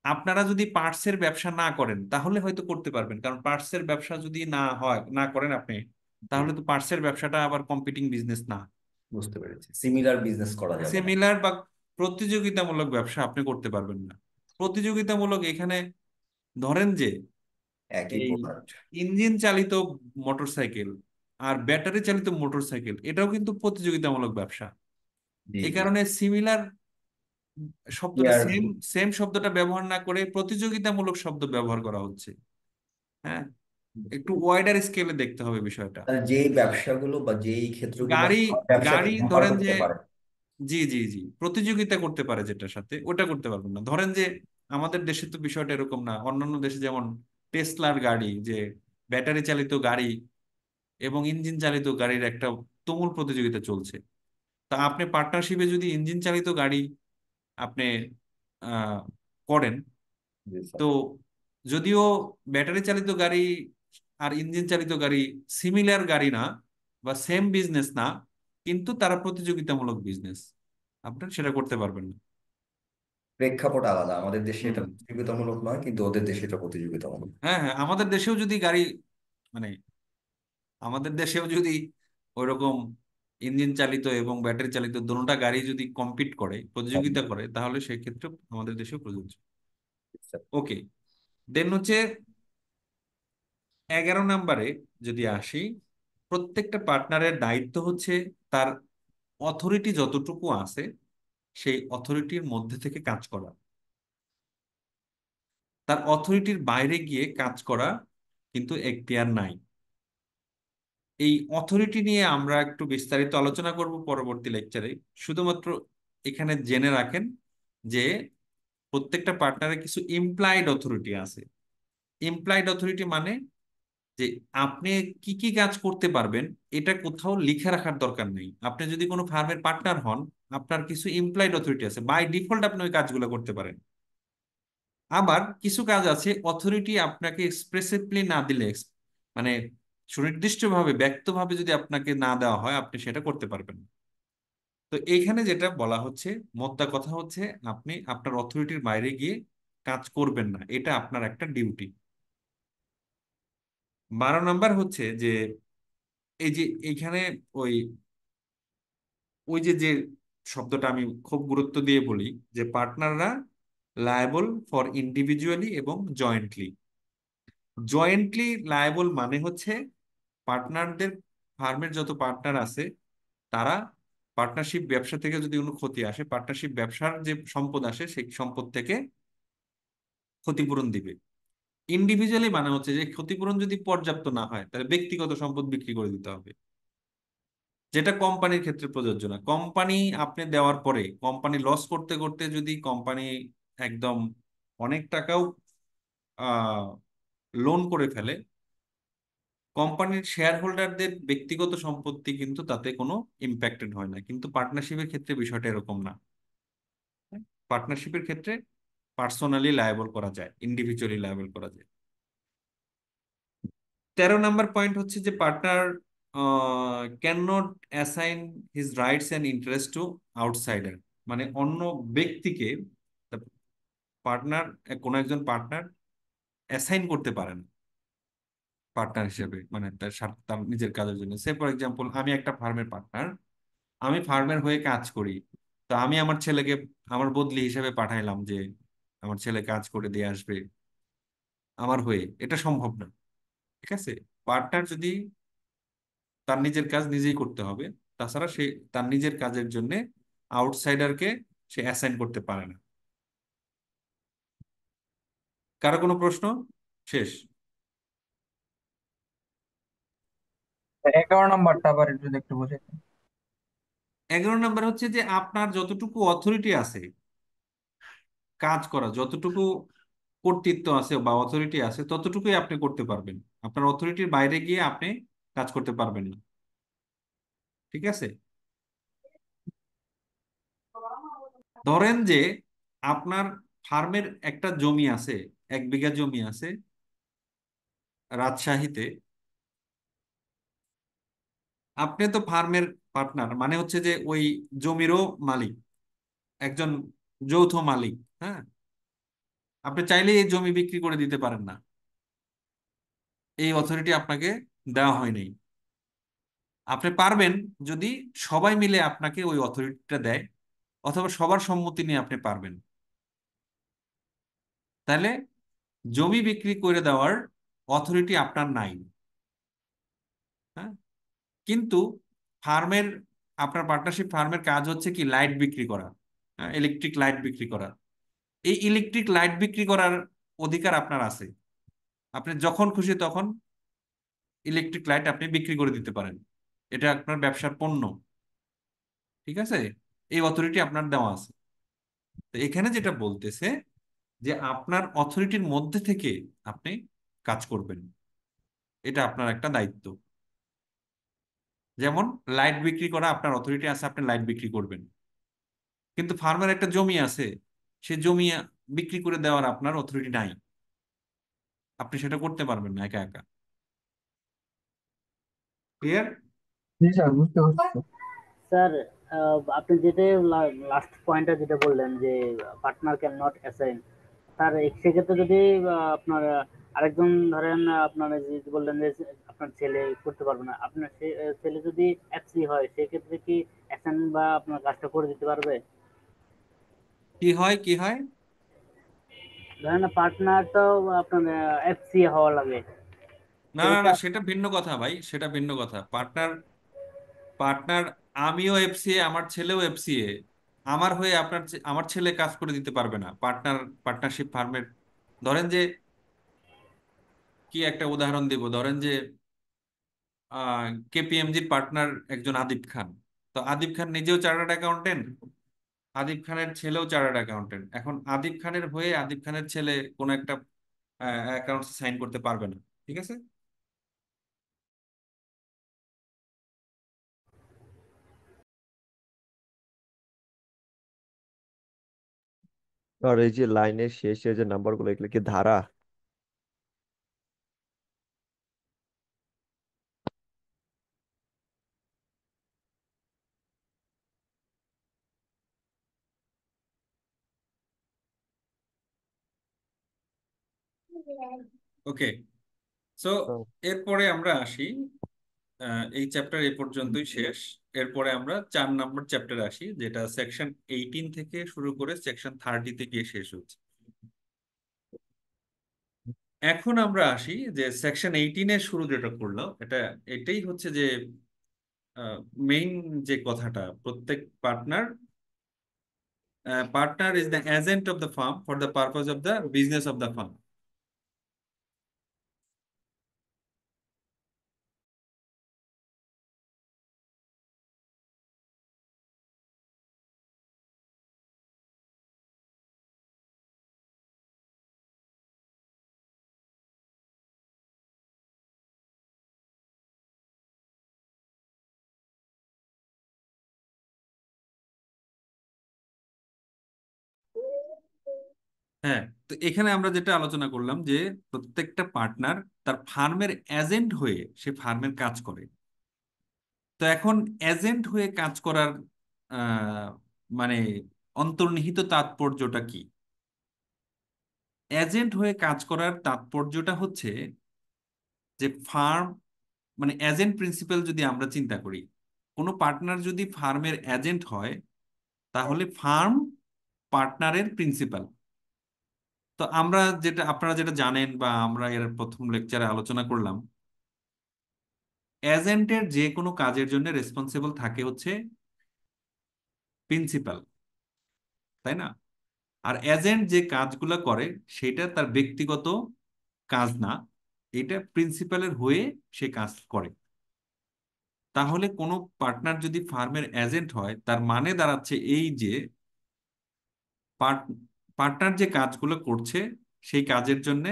আপনারা যদি পার্টসের ব্যবসা না করেন তাহলে হয়তো করতে পারবেন, কারণ পার্টসের ব্যবসা যদি না হয়, না করেন আপনি, তাহলে তো পার্টসের ব্যবসাটা আবার কম্পিটিং বিজনেস না। বুঝতে পেরেছি, সিমিলার বিজনেস করা যাবে না। সিমিলার বা প্রতিযোগিতামূলক ব্যবসা আপনি করতে পারবেন না। প্রতিযোগিতামূলক এখানে ধরেন যে একই এই প্রোডাক্ট। ইঞ্জিন চালিত মোটরসাইকেল আর ব্যাটারি চালিত মোটরসাইকেল এটাও কিন্তু প্রতিযোগিতামূলক ব্যবসা। জি এই জি। কারণে সিমিলার শব্দটা ইয়ার, সেম সেম শব্দটা ব্যবহার না করে প্রতিযোগিতামূলক শব্দ ব্যবহার করা হচ্ছে। হ্যাঁ, একটু ওয়াইডার স্কেলে দেখতে হবে বিষয়টা। যেই ব্যবসাগুলো বা যেই ক্ষেত্রগুলো গাড়ি আমার ব্যবসাকে গাড়ি হ্যাম্পার ধরেন যে, করতে পারে। জি জি জি, প্রতিযোগিতা করতে পারে যেটার সাথে ওটা করতে পারবেন না। ধরেন যে আমাদের দেশে তো বিষয়টা এরকম না, অন্যান্য দেশে যেমন টেসলার গাড়ি, যে ব্যাটারি চালিত গাড়ি এবং ইঞ্জিন চালিত গাড়ির একটা তুমুল প্রতিযোগিতা চলছে। তা আপনি পার্টনারশিপে যদি ইঞ্জিন চালিত গাড়ি আপনি আহ করেন, জি তো স্যার। যদিও ব্যাটারি চালিত গাড়ি আর ইঞ্জিন চালিত গাড়ি সিমিলার গাড়ি না বা সেম বিজনেস না, কিন্তু তারা প্রতিযোগিতামূলক বিজনেস, আপনার সেটা করতে পারবেন না। প্রেক্ষাপট আলাদা, আমাদের দেশে হুম। এটা প্রতিযোগিতামূলক নয়, কিন্তু ওদের দেশে এটা প্রতিযোগিতামূলক। হ্যাঁ হ্যাঁ, আমাদের দেশেও যদি গাড়ি মানে আমাদের দেশেও যদি ওইরকম ইঞ্জিন চালিত এবং ব্যাটারি চালিত দুটোটা গাড়ি যদি কম্পিট করে, প্রতিযোগিতা করে, তাহলে সেক্ষেত্রে আমাদের দেশেও প্রযোজ্য। ওকে, দেন হচ্ছে 11 নম্বরে যদি আসি, প্রত্যেকটা পার্টনারের দায়িত্ব হচ্ছে তার অথরিটি যতটুকু আছে সেই অথরিটির মধ্যে থেকে কাজ করা। তার অথরিটির বাইরে গিয়ে কাজ করা কিন্তু এখতিয়ার নাই। এই অথরিটি নিয়ে আমরা একটু বিস্তারিত আলোচনা করব পরবর্তী লেকচারে। শুধুমাত্র এখানে জেনে রাখেন যে প্রত্যেকটা পার্টনারের কিছু ইমপ্লাইড অথরিটি আছে। ইমপ্লাইড অথরিটি মানে যে আপনি কি কি কাজ করতে পারবেন এটা কোথাও লিখে রাখার দরকার নেই। আপনি যদি কোনো ফার্মের পার্টনার হন, আপনার কিছু ইমপ্লয়েড অথরিটি আছে, বাই ডিফল্ট আপনি ওই কাজগুলো করতে পারেন। আবার কিছু কাজ আছে অথরিটি আপনাকে এক্সপ্রেসিভলি না দিলে, মানে সুনির্দিষ্টভাবে ব্যক্তভাবে যদি আপনাকে না দেওয়া হয়, আপনি সেটা করতে পারবেন না। তো এইখানে যেটা বলা হচ্ছে, মোদ্দা কথা হচ্ছে আপনি আপনার অথরিটির বাইরে গিয়ে কাজ করবেন না, এটা আপনার একটা ডিউটি। 12 নম্বর হচ্ছে যে এই যে এইখানে ওই ওই যে যে শব্দটা আমি খুব গুরুত্ব দিয়ে বলি, যে পার্টনাররা লায়াবল ফর ইন্ডিভিজুয়ালি এবং জয়েন্টলি। জয়েন্টলি লায়াবল মানে হচ্ছে পার্টনারদের, ফার্মের যত পার্টনার আছে তারা পার্টনারশিপ ব্যবসা থেকে যদি কোনো ক্ষতি আসে, পার্টনারশিপ ব্যবসার যে সম্পদ আসে সেই সম্পদ থেকে ক্ষতিপূরণ দিবে। ইন্ডিভিজুয়ালি মানে হচ্ছে যে ক্ষতিপূরণ যদি পর্যাপ্ত না হয় তাহলে ব্যক্তিগত সম্পদ বিক্রি করে দিতে হবে, যেটা কোম্পানির ক্ষেত্রে প্রযোজ্য না। কোম্পানি আপনি দেওয়ার পরে কোম্পানি লস করতে করতে যদি কোম্পানি একদম অনেক টাকাও লোন করে ফেলে, কোম্পানির শেয়ার হোল্ডারদের ব্যক্তিগত সম্পত্তি কিন্তু তাতে কোনো ইম্প্যাক্টেড হয় না। কিন্তু পার্টনারশিপের ক্ষেত্রে বিষয়টা এরকম না। পার্টনারশিপের ক্ষেত্রে পার্সোনালি লায়াবল করা যায়, ইন্ডিভিজুয়ালি লায়াবল করা যায়। 13 নম্বর পয়েন্ট হচ্ছে যে partner can not assign his rights and interest to outsider. মানে অন্য ব্যক্তিকে পার্টনার, কোনো একজন পার্টনার অ্যাসাইন করতে পারে না পার্টনার হিসেবে, মানে তার নিজের কাজের জন্য। সে ফর এক্সাম্পল, আমি একটা ফার্মের পার্টনার, আমি ফার্মের হয়ে কাজ করি, তো আমি আমার ছেলেকে আমার বদলি হিসেবে পাঠাইলাম যে আমার ছেলে কাজ করে দিয়ে আসবে আমার হয়ে, এটা সম্ভব না। ঠিক আছে, পার্টনার যদি তার নিজের কাজ নিজেই করতে হবে, তাছাড়া সে তার নিজের কাজের জন্য আউটসাইডারকে সে অ্যাসাইন করতে পারে না। কারো কোনো প্রশ্ন? শেষ? 11 নম্বরটা আবার যদি একটু বুঝাতেন। 11 নম্বর হচ্ছে যে আপনার যতটুকু অথরিটি আছে কাজ করা, যতটুকু কর্তৃত্ব আছে বা অথরিটি আছে ততটুকুই আপনি করতে পারবেন। আপনার অথরিটির বাইরে গিয়ে আপনি কাজ করতে পারবেন না। ঠিক আছে, ধরেন যে আপনার ফার্মের একটা জমি আছে, 1 বিঘা জমি আছে রাজশাহীতে। আপনি তো ফার্মের পার্টনার, মানে হচ্ছে যে ওই জমিরও মালিক, একজন যৌথ মালিক। হ্যাঁ, আপনি চাইলে এই জমি বিক্রি করে দিতে পারেন না, এই অথরিটি আপনাকে দেওয়া হয়নি। আপনি পারবেন যদি সবাই মিলে আপনাকে ওই অথরিটিটা দেয়, অথবা সবার সম্মতি নিয়ে আপনি পারবেন, তাহলে জমি বিক্রি করে দেওয়ার অথরিটি আপনার নাই। হ্যাঁ, কিন্তু ফার্মের, আপনার পার্টনারশিপ ফার্মের কাজ হচ্ছে কি লাইট বিক্রি করা, ইলেকট্রিক লাইট বিক্রি করা। এই ইলেকট্রিক লাইট বিক্রি করার অধিকার আপনার আছে। আপনি যখন খুশি তখন ইলেকট্রিক লাইট আপনি বিক্রি করে দিতে পারেন, এটা আপনার ব্যবসার পণ্য। ঠিক আছে, এই অথরিটি আপনার দেওয়া আছে। তো এখানে যেটা বলতেছে যে আপনার অথরিটির মধ্যে থেকে আপনি কাজ করবেন, এটা আপনার একটা দায়িত্ব। যেমন লাইট বিক্রি করা, আপনার অথরিটি আছে, আপনি লাইট বিক্রি করবেন। কিন্তু ফার্মের একটা জমি আছে, সে জমি বিক্রি করে দেওয়ার আপনার অথরিটি নাই, আপনি সেটা করতে পারবেন না একা একা। ক্লিয়ার? জি স্যার, বুঝতে পারছি। স্যার, আপনি যেটা লাস্ট পয়েন্টটা যেটা বললেন যে partner can not assign, sir সেক্ষেত্রে যদি আপনার আরেকজন ধরেন আপনার যে বললেন যে আপনার ছেলে করতে পারবে না, আপনার ছেলে যদি এফসি হয় সেক্ষেত্রে কি অ্যাসাইন বা আপনার কাজটা করে দিতে পারবে? কি হয়, কি হয়? ধরেন পার্টনার তো আপনার এফসি হওয়া লাগে, না না না, সেক্ষেত্রে সেটা ভিন্ন কথা ভাই, সেটা ভিন্ন কথা। পার্টনার, পার্টনার, আমিও এফসিএ, আমার ছেলেও এফসিএ, আমার হয়ে আপনার আমার ছেলে কাজ করে দিতে পারবে না পার্টনার, পার্টনারশিপ ফার্মের। ধরেন যে, কি একটা উদাহরণ দিব, ধরেন যে কেপিএমজির পার্টনার একজন আদিব খান। তো আদিব খান নিজেও চার্টার্ড অ্যাকাউন্টেন্ট, আদিব খানের ছেলেও চার্টার্ড অ্যাকাউন্টেন্ট। এখন আদিব খানের হয়ে আদিব খানের ছেলে কোনো একটা অ্যাকাউন্ট সাইন করতে পারবে না। ঠিক আছে? আর এই যে লাইনের শেষে যে নাম্বারগুলো, এগুলো কি ধারা? ওকে, সো এরপরে আমরা আসি, এই চ্যাপ্টার এই পর্যন্তই শেষ। এরপরে আমরা 4 নম্বর চ্যাপ্টারে আসি, যেটা সেকশন 18 থেকে শুরু করে সেকশন 30-তে গিয়ে শেষ হচ্ছে। এখন আমরা আসি যে সেকশন 18-এর শুরু যেটা করলো, এটাই হচ্ছে যে মেইন যে কথাটা, প্রত্যেক partner, partner is the agent of the farm for the purpose of the business of the farm. হ্যাঁ, তো এখানে আমরা যেটা আলোচনা করলাম যে প্রত্যেকটা পার্টনার তার ফার্মের এজেন্ট হয়ে সে ফার্মের কাজ করে। তো এখন এজেন্ট হয়ে কাজ করার আহ, মানে অন্তর্নিহিত তাৎপর্যটা কি? এজেন্ট হয়ে কাজ করার তাৎপর্যটা হচ্ছে যে ফার্ম, মানে এজেন্ট প্রিন্সিপাল যদি আমরা চিন্তা করি, কোনো পার্টনার যদি ফার্মের এজেন্ট হয়, তাহলে ফার্ম পার্টনারের প্রিন্সিপাল। তো আমরা যেটা, আপনারা যেটা জানেন বা আমরা এর প্রথম লেকচারে আলোচনা করলাম, এজেন্টের যে কোনো কাজের জন্য রেসপন্সিবল থাকে হচ্ছে প্রিন্সিপাল, তাই না? আর এজেন্ট যে কাজগুলো করে সেটা তার ব্যক্তিগত কাজ না, এটা প্রিন্সিপালের হয়ে সে কাজ করে। তাহলে কোনো পার্টনার যদি ফার্মের এজেন্ট হয়, তার মানে দাঁড়াচ্ছে এই যে পার্টনার যে কাজগুলো করছে সেই কাজের জন্য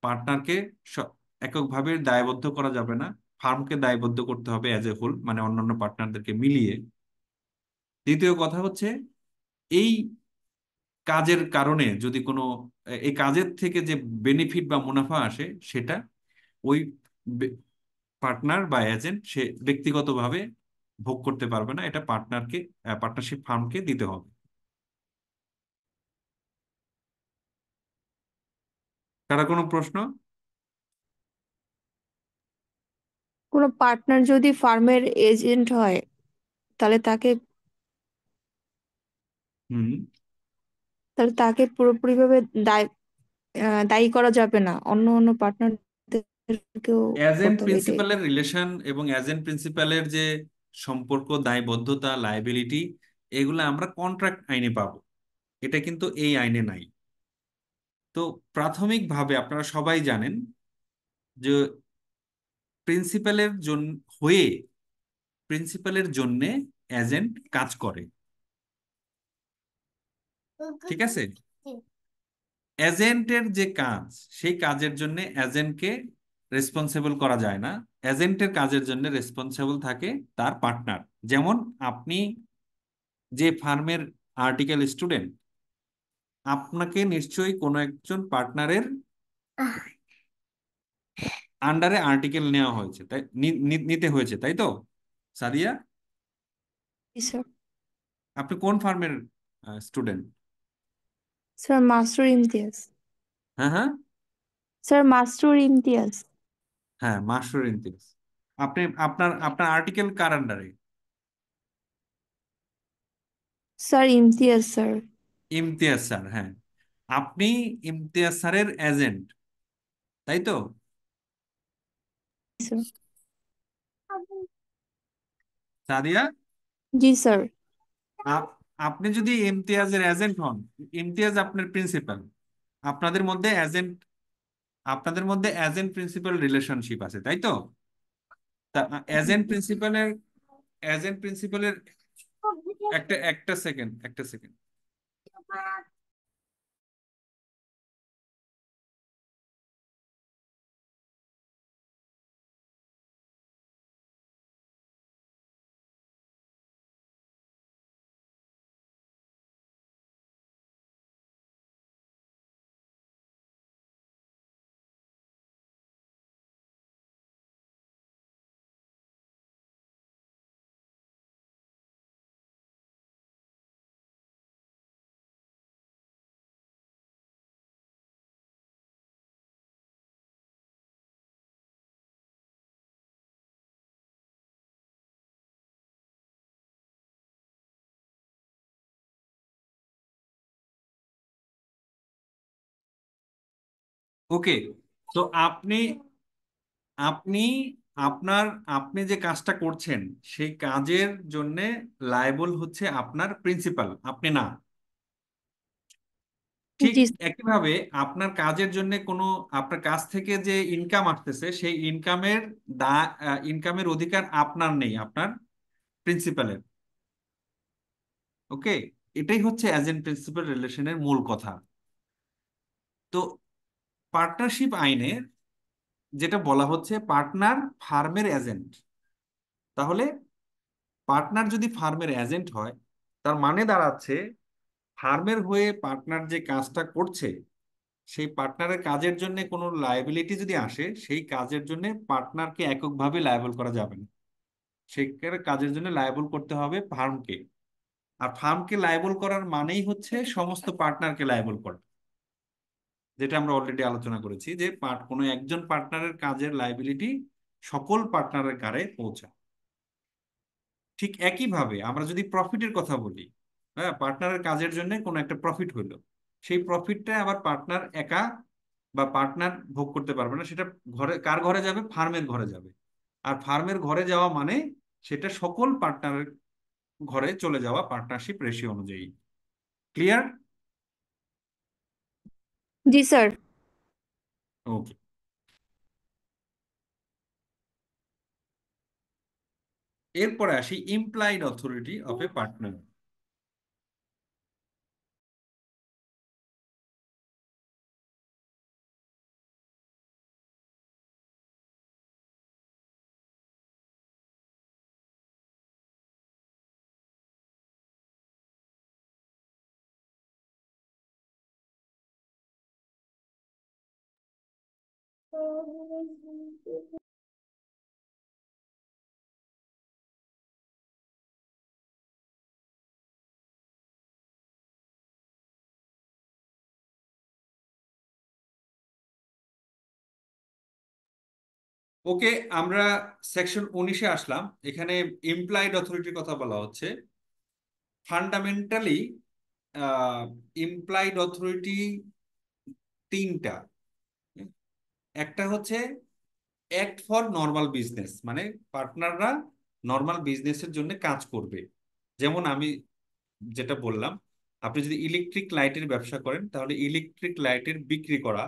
পার্টনারকে এককভাবে দায়বদ্ধ করা যাবে না, ফার্মকে দায়বদ্ধ করতে হবে অ্যাজ এ হোল, মানে অন্যান্য পার্টনারদেরকে মিলিয়ে। দ্বিতীয় কথা হচ্ছে, এই কাজের কারণে যদি কোনো, এই কাজের থেকে যে বেনিফিট বা মুনাফা আসে, সেটা ওই পার্টনার বা এজেন্ট সে ব্যক্তিগতভাবে ভোগ করতে পারবে না, এটা পার্টনারকে, পার্টনারশিপ ফার্মকে দিতে হবে। কারো কোনো প্রশ্ন? কোনো পার্টনার যদি ফার্মের এজেন্ট হয় তাহলে তাকে হুম। তাকে পুরোপুরিভাবে দায় দায়ী করা যাবে না, অন্য অন্য পার্টনারদেরকেও এজেন্ট করতে হবে এটাই। প্রিন্সিপালের রিলেশন এবং এজেন্ট প্রিন্সিপালের যে সম্পর্ক, দায়বদ্ধতা, লায়াবিলিটি, এগুলো আমরা কন্ট্রাক্ট আইনে পাবো। এটা কিন্তু এই আইনে নাই। তো প্রাথমিকভাবে আপনারা সবাই জানেন যে প্রিন্সিপালের জন্য হয়ে প্রিন্সিপালের জন্য এজেন্ট কাজ করে। ঠিক আছে? এজেন্টের যে কাজ, সেই কাজের জন্য এজেন্টকে রেসপন্সিবল করা যায় না। এজেন্টের কাজের জন্য রেসপন্সিবল থাকে তার পার্টনার। যেমন আপনি যে ফার্মের আর্টিকেল স্টুডেন্ট, আপনাকে নিশ্চয়ই কোনো একজন পার্টনারের আন্ডারে আর্টিকেল নেওয়া হয়েছে, তাই নিতে হয়েছে, তাই তো সাদিয়া? জি স্যার। আপনি কোন ফার্মের স্টুডেন্ট? স্যার মাসরুর ইমতিয়াজ। হ্যাঁ, হ্যাঁ, স্যার মাসরুর ইমতিয়াজ। হ্যাঁ, মাসরুর ইমতিয়াজ। আপনি আপনার আপনার আর্টিকেল কার আন্ডারে? Sir Imtiaz sir. Imtiaz sir, হ্যাঁ। আপনি ইমতিয়াজ স্যারের এজেন্ট, তাই তো জি স্যার। সাদিয়া? জি স্যার। আপ- আপনি যদি ইমতিয়াজের এজেন্ট হন, ইমতিয়াজ আপনার প্রিন্সিপাল, আপনাদের মধ্যে এজেন্ট আপনাদের মধ্যে এজেন্ট প্রিন্সিপাল রিলেশনশিপ আছে, তাই তো? তা এজেন্ট প্রিন্সিপালের একটা একটা সেকেন্ড, একটা সেকেন্ড। ওকে। তো আপনি আপনি আপনার আপনি যে কাজটা করছেন, সেই কাজের জন্য লায়েবল হচ্ছে আপনার প্রিন্সিপাল, আপনি না। ঠিক জি একইভাবে আপনার কাজের জন্য আপনার কাছ থেকে যে ইনকাম আসতেছে, সেই ইনকামের অধিকার আপনার নেই, আপনার প্রিন্সিপালের। ওকে, এটাই হচ্ছে এজেন্ট প্রিন্সিপাল রিলেশনের মূল কথা। তো পার্টনারশিপ আইনে যেটা বলা হচ্ছে, পার্টনার ফার্মের এজেন্ট। তাহলে পার্টনার যদি ফার্মের এজেন্ট হয়, তার মানে দাঁড়াচ্ছে ফার্মের হয়ে পার্টনার যে কাজটা করছে, সেই পার্টনারের কাজের জন্য কোনো লায়াবিলিটি যদি আসে, সেই কাজের জন্য পার্টনারকে এককভাবে লায়াবল করা যাবে না। সেই কাজের জন্য লায়াবল করতে হবে ফার্মকে। আর ফার্মকে লায়াবল করার মানেই হচ্ছে সমস্ত পার্টনারকে লায়াবল করা, যেটা আমরা অলরেডি আলোচনা করেছি যে কোনো একজন পার্টনারের কাজের লায়াবিলিটি সকল পার্টনারের ঘাড়ে পৌঁছায়। ঠিক একইভাবে আমরা যদি প্রফিটের কথা বলি, হ্যাঁ, পার্টনারের কাজের জন্য কোনো একটা প্রফিট হইলো, সেই প্রফিটটা আবার পার্টনার একা বা পার্টনার ভোগ করতে পারবে না। সেটা কার ঘরে যাবে? ফার্মের ঘরে যাবে। আর ফার্মের ঘরে যাওয়া মানে সেটা সকল পার্টনারের ঘরে চলে যাওয়া, পার্টনারশিপ রেশিও অনুযায়ী। ক্লিয়ার? জি স্যার। ওকে। এরপরে আসি implied authority of a partner. Okay, আমরা সেকশন 19-এ আসলাম। এখানে ইমপ্লয়েড অথরিটির কথা বলা হচ্ছে। ফান্ডামেন্টালি ইমপ্লয়েড অথরিটি তিনটা। একটা হচ্ছে অ্যাক্ট ফর নর্মাল বিজনেস, মানে পার্টনাররা নর্মাল বিজনেসের জন্য কাজ করবে। যেমন আমি যেটা বললাম, আপনি যদি ইলেকট্রিক লাইটের ব্যবসা করেন তাহলে ইলেকট্রিক লাইটের বিক্রি করা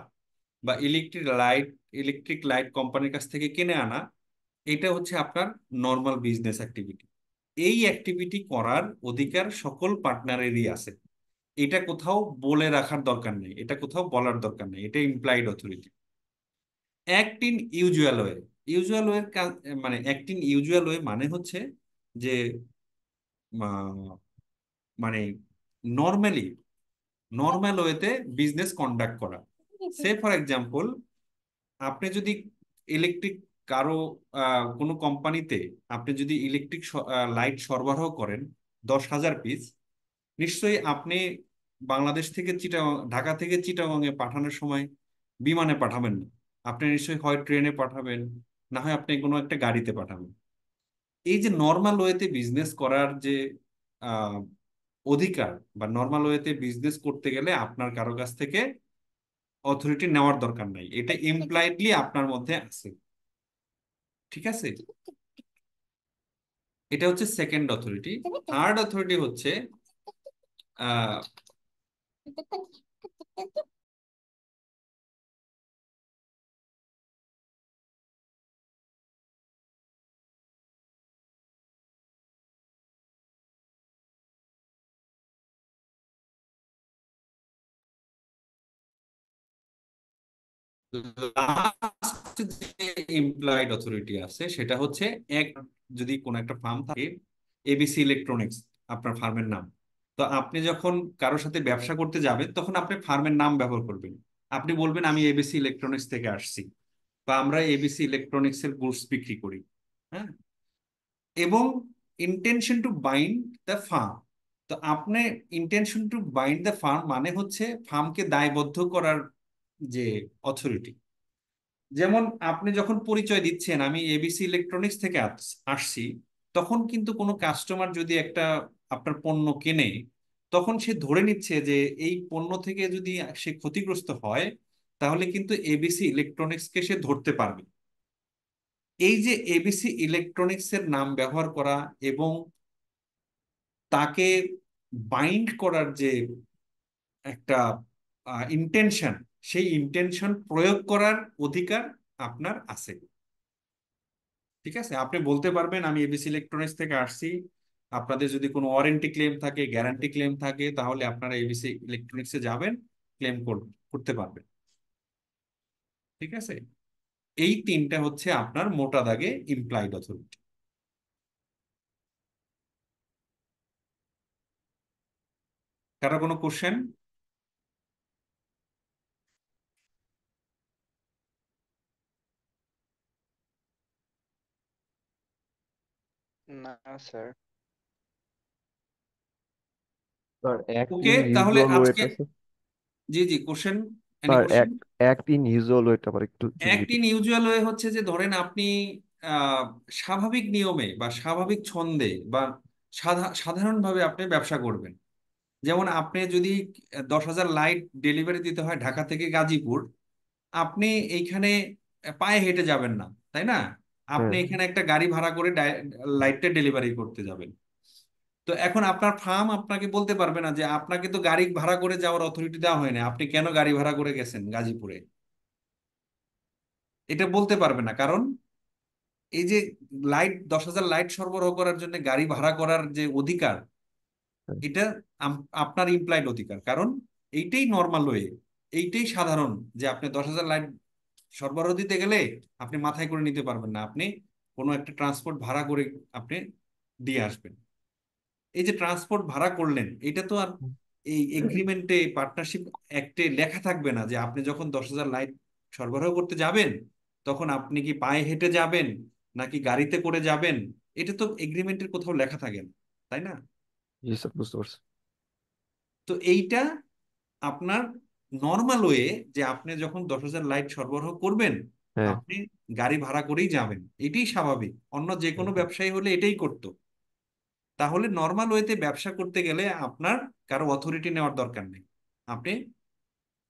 বা ইলেকট্রিক লাইট কোম্পানির কাছ থেকে কিনে আনা, এটা হচ্ছে আপনার নর্মাল বিজনেস অ্যাক্টিভিটি। এই অ্যাক্টিভিটি করার অধিকার সকল পার্টনারেরই আছে। এটা কোথাও বলে রাখার দরকার নেই, এটা কোথাও বলার দরকার নেই, এটা implied authority. Act in usual way. Usual ওয়ের কাজ, মানে অ্যাক্ট ইন ইউজুয়াল ওয়ে মানে হচ্ছে যে মানে নর্মালি নর্মাল ওয়েতে বিজনেস কন্ডাক্ট করা। সে ফর এক্সাম্পল, আপনি যদি ইলেকট্রিক কারো কোনো কোম্পানিতে আপনি যদি ইলেকট্রিক লাইট সরবরাহ করেন 10,000 পিস, নিশ্চয়ই আপনি বাংলাদেশ থেকে ঢাকা থেকে চিটাগংয়ে পাঠানোর সময় বিমানে পাঠাবেন না। আপনি নিশ্চয়ই হয় ট্রেনে পাঠাবেন, না হয় আপনি কোনো একটা গাড়িতে পাঠাবেন। এই যে নর্মাল ওয়েতে বিজনেস করার যে আহ, অধিকার, বা নর্মাল ওয়েতে বিজনেস করতে গেলে আপনার কারো কাছ থেকে অথরিটি নেওয়ার দরকার নাই, এটা ইমপ্লাইডলি আপনার মধ্যে আছে। ঠিক আছে, এটা হচ্ছে সেকেন্ড অথরিটি। থার্ড অথরিটি হচ্ছে আহ লাস্ট যে এমপ্লয়েড অথরিটি আছে সেটা হচ্ছে এক, যদি কোনো একটা ফার্ম থাকে, এবিসি ইলেকট্রনিক্স আপনার ফার্মের নাম, তো আপনি যখন কারোর সাথে ব্যবসা করতে যাবেন তখন আপনি ফার্মের নাম ব্যবহার করবেন। আপনি বলবেন আমি এবিসি ইলেকট্রনিক্স থেকে আসছি, বা আমরা এবিসি ইলেকট্রনিক্স এর গুডস বিক্রি করি। হ্যাঁ, এবং intention to bind the farm. তো আপনি intention to bind the farm মানে হচ্ছে ফার্মকে দায়বদ্ধ করার যে অথরিটি। যেমন আপনি যখন পরিচয় দিচ্ছেন আমি এবিসি ইলেকট্রনিক্স থেকে আসছি, তখন কিন্তু কোনো কাস্টমার যদি একটা আপনার পণ্য কেনে, তখন সে ধরে নিচ্ছে যে এই পণ্য থেকে যদি সে ক্ষতিগ্রস্ত হয় তাহলে কিন্তু এবিসি ইলেকট্রনিক্সকে সে ধরতে পারবে। এই যে এবিসি ইলেকট্রনিক্স এর নাম ব্যবহার করা এবং তাকে বাইন্ড করার যে একটা ইন্টেনশন, সেই ইন্টেনশন প্রয়োগ করার অধিকার আপনার আছে। ঠিক আছে, আপনি বলতে পারবেন আমি এবিসি ইলেকট্রনিক্স থেকে আসছি, আপনাদের যদি কোনো ওয়ারেন্টি ক্লেম থাকে, গ্যারান্টি ক্লেম থাকে, তাহলে আপনারা এবিসি ইলেকট্রনিক্সে যাবেন, ক্লেম করতে পারবেন। ঠিক আছে, এই তিনটা হচ্ছে আপনার মোটা দাগে ইমপ্লাইড অথরিটি। কারো কোনো কোশ্চেন? না sir. Sir act okay, in তাহলে ইউজুয়াল আজকে, ওয়েটা স্যার। জি জি, question, any sir question? Act in usual ওয়েটা আবার একটু যদি অ্যাক্ট ইন ইউজুয়াল ওয়ে হচ্ছে যে ধরেন আপনি আহ, স্বাভাবিক নিয়মে বা স্বাভাবিক ছন্দে বা সাধারণভাবে আপনি ব্যবসা করবেন। যেমন আপনি যদি 10,000 লাইট ডেলিভারি দিতে হয় ঢাকা থেকে গাজীপুর, আপনি এইখানে পায়ে হেঁটে যাবেন না, তাই না? আপনি হ্যাঁ। এখানে একটা গাড়ি ভাড়া করে লাইটটা ডেলিভারি করতে যাবেন। তো এখন আপনার ফার্ম আপনাকে বলতে পারবে না যে আপনাকে তো গাড়ি ভাড়া করে যাওয়ার অথরিটি দেওয়া হয়নি, আপনি কেন গাড়ি ভাড়া করে গেছেন গাজীপুরে। এটা বলতে পারবে না, কারণ এই যে 10,000 লাইট সরবরাহ করার জন্য গাড়ি ভাড়া করার যে অধিকার, হ্যাঁ। এটা আপনার ইমপ্লয়েড অধিকার। কারণ এইটাই নর্মাল ওয়ে, এইটাই সাধারণ, যে আপনি 10,000 লাইট সরবরাহ দিতে গেলে আপনি মাথায় করে নিতে পারবেন না, আপনি কোনো একটা ট্রান্সপোর্ট ভাড়া করে আপনি দিয়ে আসবেন। এই যে ট্রান্সপোর্ট ভাড়া করলেন, এটা তো আর এই এগ্রিমেন্টে, পার্টনারশিপ অ্যাক্টে লেখা থাকবে না যে আপনি যখন 10,000 লাইট সরবরাহ করতে যাবেন তখন আপনি কি পায়ে হেঁটে যাবেন নাকি গাড়িতে করে যাবেন। এটা তো এগ্রিমেন্টের কোথাও লেখা থাকে না, তাই না? জি স্যার, বুঝতে পারছি। তো এইটা আপনার নর্মাল ওয়ে, যে আপনি যখন 10,000 লাইট সরবরাহ করবেন, হ্যাঁ। আপনি গাড়ি ভাড়া করেই যাবেন, এটাই স্বাভাবিক। অন্য যে কোনো ব্যবসায়ী হলে এটাই করতো। তাহলে নর্মাল ওয়েতে ব্যবসা করতে গেলে আপনার কারো অথরিটি নেওয়ার দরকার নেই, আপনি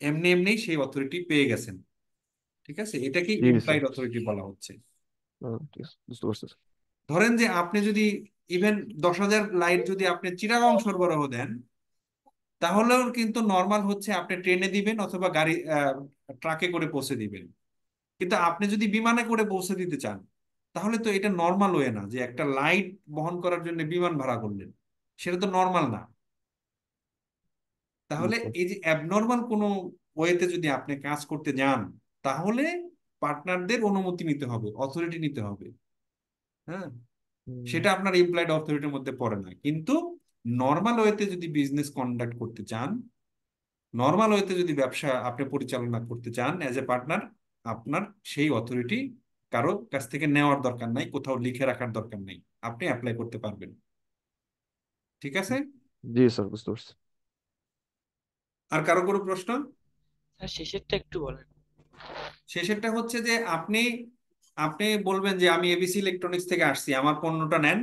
এমনি এমনি সেই অথরিটি পেয়ে গেছেন। ঠিক আছে, এটাকে জি স্যার। ইমপ্লাইড অথরিটি বলা হচ্ছে। ঠিক আছে, বুঝতে পারছি স্যার। ধরেন যে আপনি যদি ইভেন 10,000 লাইট যদি আপনি চিটাগাং সরবরাহ দেন, তাহলেও কিন্তু নর্মাল হচ্ছে আপনি ট্রেনে দিবেন অথবা গাড়ি ট্রাকে করে পৌঁছে দিবেন। কিন্তু আপনি যদি বিমানে করে পৌঁছে দিতে চান, তাহলে তো এটা নর্মাল ওয়ে না যে একটা লাইট বহন করার জন্য বিমান ভাড়া করলেন, সেটা তো নর্মাল না। জি তাহলে স্যার। এই যে অ্যাবনর্মাল কোনো ওয়েতে যদি আপনি কাজ করতে যান, তাহলে পার্টনারদের অনুমতি নিতে হবে, অথরিটি নিতে হবে। হ্যাঁ, সেটা আপনার ইমপ্লয়েড অথরিটির মধ্যে পড়ে না। কিন্তু নর্মাল ওয়েতে যদি বিজনেস কন্ডাক্ট করতে চান, নর্মাল ওয়েতে যদি ব্যবসা আপনি পরিচালনা করতে চান অ্যাজ এ পার্টনার, আপনার সেই অথরিটি কারো কাছ থেকে নেওয়ার দরকার নাই, কোথাও লিখে রাখার দরকার নাই, আপনি অ্যাপ্লাই করতে পারবেন। ঠিক আছে? জি স্যার, বুঝতে পারছি। আর কারো কোনো প্রশ্ন? স্যার শেষেরটা একটু বলেন। শেষেরটা হচ্ছে যে আপনি আপনি বলবেন যে আমি এবিসি ইলেকট্রনিক্স থেকে আসছি, আমার পণ্যটা নেন।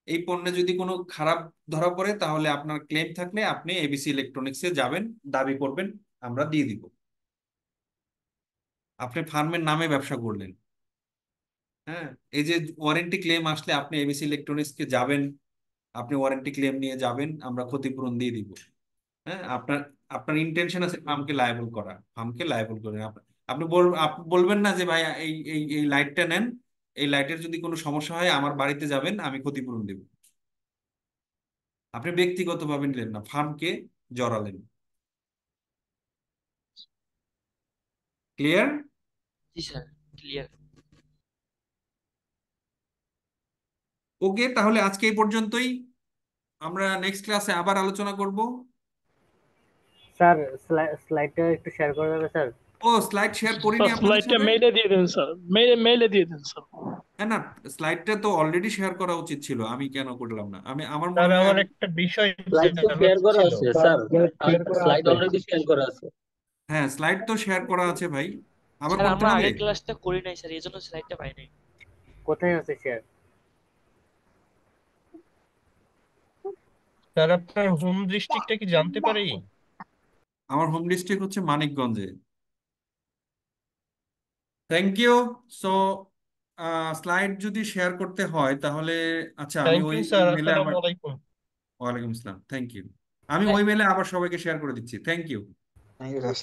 এই পণ্যে যদি কোনো খারাপ ধরা পড়ে, তাহলে আপনার ক্লেম থাকলে আপনি এবিসি ইলেকট্রনিক্সে যাবেন, দাবি করবেন, আমরা দিয়ে দিব। আপনি ফার্মের নামে ব্যবসা করলেন। হ্যাঁ, এই যে ওয়ারেন্টি ক্লেম আসলে আপনি এবিসি ইলেকট্রনিক্সকে যাবেন, আপনি ওয়ারেন্টি ক্লেম নিয়ে যাবেন, আমরা ক্ষতিপূরণ দিয়ে দিব। হ্যাঁ, আপনার আপনার ইন্টেনশন আছে ফার্মকে লায়াবল করা, ফার্মকে লায়াবল করেন। আপনি বলবেন না যে ভাই এই এই এই লাইটটা নেন, এই লাইটের যদি কোনো সমস্যা হয় আমার বাড়িতে যাবেন, আমি ক্ষতিপূরণ দেব। আপনি ব্যক্তিগতভাবে নিলেন না, ফার্মকে জড়ালেন। ক্লিয়ার? জি স্যার, ক্লিয়ার। ওকে, তাহলে আজকে এই পর্যন্তই। আমরা নেক্সট ক্লাসে আবার আলোচনা করব। স্যার স্লাইডটা একটু শেয়ার করে দেবে স্যার? ও, স্লাইড শেয়ার করিনি স্যার আপনাদের স্লাইডটা সাথে। মেইলে দিয়ে দেন স্যার, মেইলে দিয়ে দেন স্যার। হ্যাঁ না, স্লাইডটা তো অলরেডি শেয়ার করা উচিত ছিল, আমি কেন করলাম না? আমার মনে স্যার হয় আমার আমি একটা বিষয় স্লাইড তো শেয়ার জানার করা ছিল। আছে স্যার, শেয়ার করা স্লাইড আছে। অলরেডি শেয়ার করা আছে। হ্যাঁ, স্লাইড তো শেয়ার করা আছে ভাই, আবার স্যার করতে আমরা হবে? আগের ক্লাসটা করি নাই স্যার, এই জন্য স্লাইডটা পাই নাই। কোথায় আছে শেয়ার? স্যার আপনার হোম ডিস্ট্রিক্টটা কি জানতে পারি? আমার হোম ডিস্ট্রিক্ট হচ্ছে মানিকগঞ্জে। Thank you. সো স্লাইড যদি শেয়ার করতে হয় তাহলে, আচ্ছা আমি থ্যাংক ওই ইউ ওই স্যার, মেলে আসসালামু আবার, আলাইকুম। ওয়ালাইকুম আসসালাম, থ্যাংক ইউ। আমি ওই মেলে আবার সবাইকে শেয়ার করে দিচ্ছি। Thank you. Thank you sir.